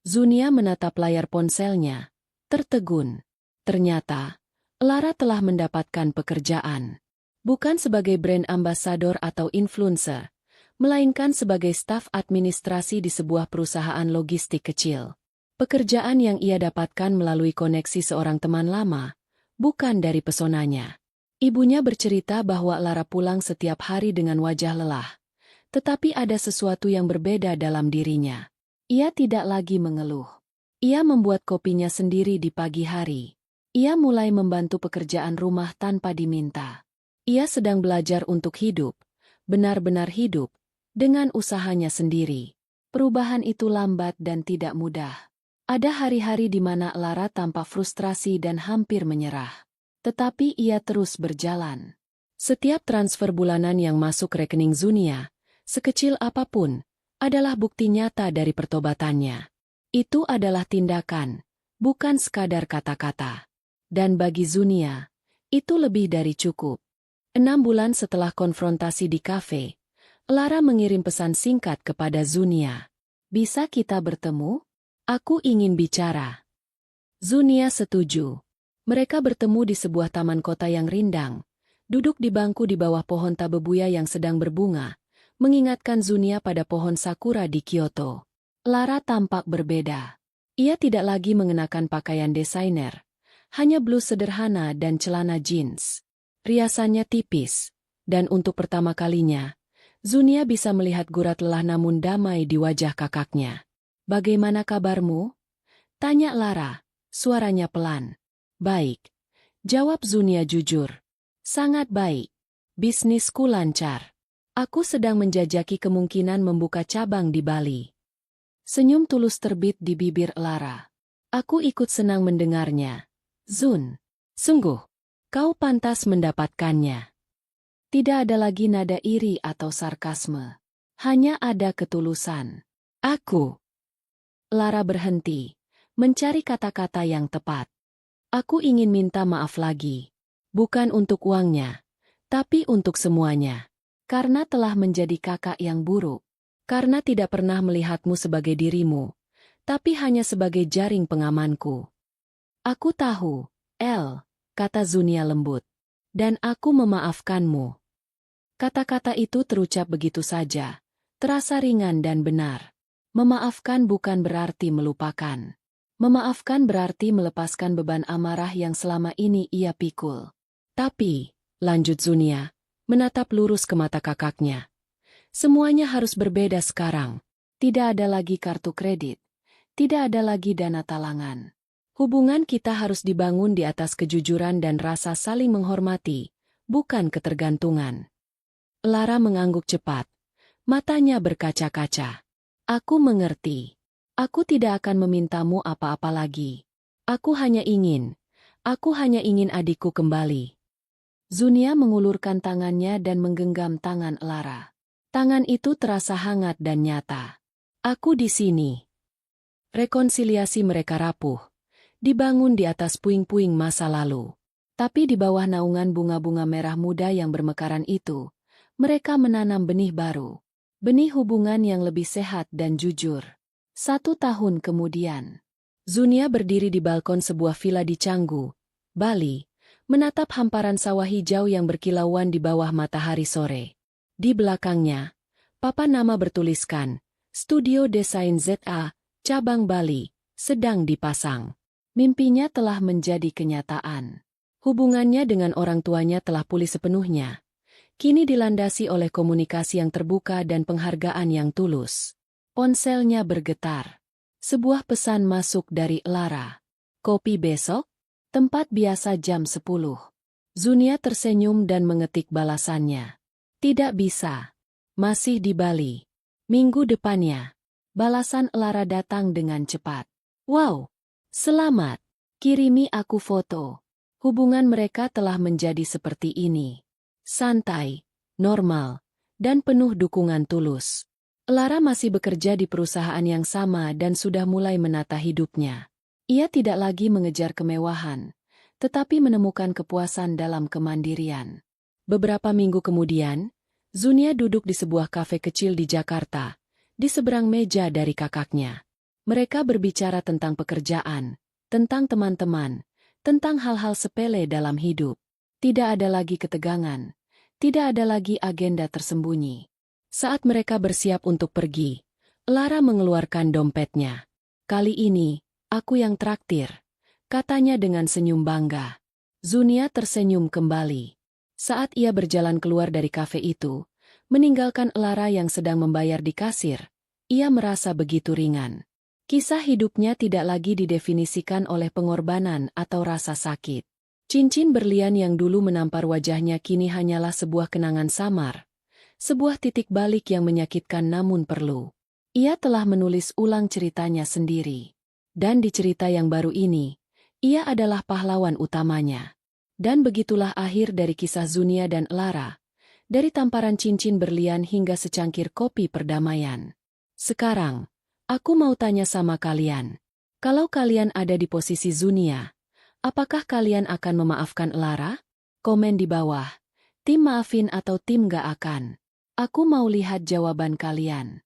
Zunia menatap layar ponselnya, tertegun. Ternyata, Lara telah mendapatkan pekerjaan. Bukan sebagai brand ambassador atau influencer, melainkan sebagai staf administrasi di sebuah perusahaan logistik kecil. Pekerjaan yang ia dapatkan melalui koneksi seorang teman lama, bukan dari pesonanya. Ibunya bercerita bahwa Lara pulang setiap hari dengan wajah lelah, tetapi ada sesuatu yang berbeda dalam dirinya. Ia tidak lagi mengeluh. Ia membuat kopinya sendiri di pagi hari. Ia mulai membantu pekerjaan rumah tanpa diminta. Ia sedang belajar untuk hidup, benar-benar hidup, dengan usahanya sendiri. Perubahan itu lambat dan tidak mudah. Ada hari-hari di mana Lara tampak frustrasi dan hampir menyerah. Tetapi ia terus berjalan. Setiap transfer bulanan yang masuk rekening Zunia, sekecil apapun, adalah bukti nyata dari pertobatannya. Itu adalah tindakan, bukan sekadar kata-kata. Dan bagi Zunia, itu lebih dari cukup. 6 bulan setelah konfrontasi di kafe, Lara mengirim pesan singkat kepada Zunia. Bisa kita bertemu? Aku ingin bicara. Zunia setuju. Mereka bertemu di sebuah taman kota yang rindang, duduk di bangku di bawah pohon tabebuya yang sedang berbunga, mengingatkan Zunia pada pohon sakura di Kyoto. Lara tampak berbeda. Ia tidak lagi mengenakan pakaian desainer, hanya blus sederhana dan celana jeans. Riasannya tipis, dan untuk pertama kalinya, Zunia bisa melihat gurat lelah namun damai di wajah kakaknya. Bagaimana kabarmu? Tanya Lara, suaranya pelan. Baik. Jawab Zunia jujur. Sangat baik. Bisnisku lancar. Aku sedang menjajaki kemungkinan membuka cabang di Bali. Senyum tulus terbit di bibir Lara. Aku ikut senang mendengarnya. Zun. Sungguh. Kau pantas mendapatkannya. Tidak ada lagi nada iri atau sarkasme. Hanya ada ketulusan. Aku. Lara berhenti, mencari kata-kata yang tepat. Aku ingin minta maaf lagi. Bukan untuk uangnya, tapi untuk semuanya. Karena telah menjadi kakak yang buruk. Karena tidak pernah melihatmu sebagai dirimu, tapi hanya sebagai jaring pengamanku. Aku tahu, El. Kata Zunia lembut. Dan aku memaafkanmu. Kata-kata itu terucap begitu saja, terasa ringan dan benar. Memaafkan bukan berarti melupakan. Memaafkan berarti melepaskan beban amarah yang selama ini ia pikul. Tapi, lanjut Zunia, menatap lurus ke mata kakaknya. Semuanya harus berbeda sekarang. Tidak ada lagi kartu kredit. Tidak ada lagi dana talangan. Hubungan kita harus dibangun di atas kejujuran dan rasa saling menghormati, bukan ketergantungan. Lara mengangguk cepat. Matanya berkaca-kaca. Aku mengerti. Aku tidak akan memintamu apa-apa lagi. Aku hanya ingin adikku kembali. Zunia mengulurkan tangannya dan menggenggam tangan Lara. Tangan itu terasa hangat dan nyata. Aku di sini. Rekonsiliasi mereka rapuh. Dibangun di atas puing-puing masa lalu. Tapi di bawah naungan bunga-bunga merah muda yang bermekaran itu, mereka menanam benih baru. Benih hubungan yang lebih sehat dan jujur. 1 tahun kemudian, Zunia berdiri di balkon sebuah villa di Canggu, Bali, menatap hamparan sawah hijau yang berkilauan di bawah matahari sore. Di belakangnya, papan nama bertuliskan, Studio Desain ZA, Cabang Bali, sedang dipasang. Mimpinya telah menjadi kenyataan. Hubungannya dengan orang tuanya telah pulih sepenuhnya. Kini dilandasi oleh komunikasi yang terbuka dan penghargaan yang tulus. Ponselnya bergetar. Sebuah pesan masuk dari Lara. Kopi besok? Tempat biasa jam 10. Zunia tersenyum dan mengetik balasannya. Tidak bisa. Masih di Bali. Minggu depannya. Balasan Lara datang dengan cepat. Wow! Selamat. Kirimi aku foto. Hubungan mereka telah menjadi seperti ini. Santai, normal, dan penuh dukungan tulus. Lara masih bekerja di perusahaan yang sama dan sudah mulai menata hidupnya. Ia tidak lagi mengejar kemewahan, tetapi menemukan kepuasan dalam kemandirian. Beberapa minggu kemudian, Zunia duduk di sebuah kafe kecil di Jakarta, di seberang meja dari kakaknya. Mereka berbicara tentang pekerjaan, tentang teman-teman, tentang hal-hal sepele dalam hidup. Tidak ada lagi ketegangan, tidak ada lagi agenda tersembunyi. Saat mereka bersiap untuk pergi, Lara mengeluarkan dompetnya. Kali ini, aku yang traktir, katanya dengan senyum bangga. Zunia tersenyum kembali. Saat ia berjalan keluar dari kafe itu, meninggalkan Lara yang sedang membayar di kasir, ia merasa begitu ringan. Kisah hidupnya tidak lagi didefinisikan oleh pengorbanan atau rasa sakit. Cincin berlian yang dulu menampar wajahnya kini hanyalah sebuah kenangan samar. Sebuah titik balik yang menyakitkan namun perlu. Ia telah menulis ulang ceritanya sendiri. Dan di cerita yang baru ini, ia adalah pahlawan utamanya. Dan begitulah akhir dari kisah Zunia dan Lara. Dari tamparan cincin berlian hingga secangkir kopi perdamaian. Sekarang, aku mau tanya sama kalian. Kalau kalian ada di posisi Zunia, apakah kalian akan memaafkan Lara? Komen di bawah. Tim maafin atau tim gak akan? Aku mau lihat jawaban kalian.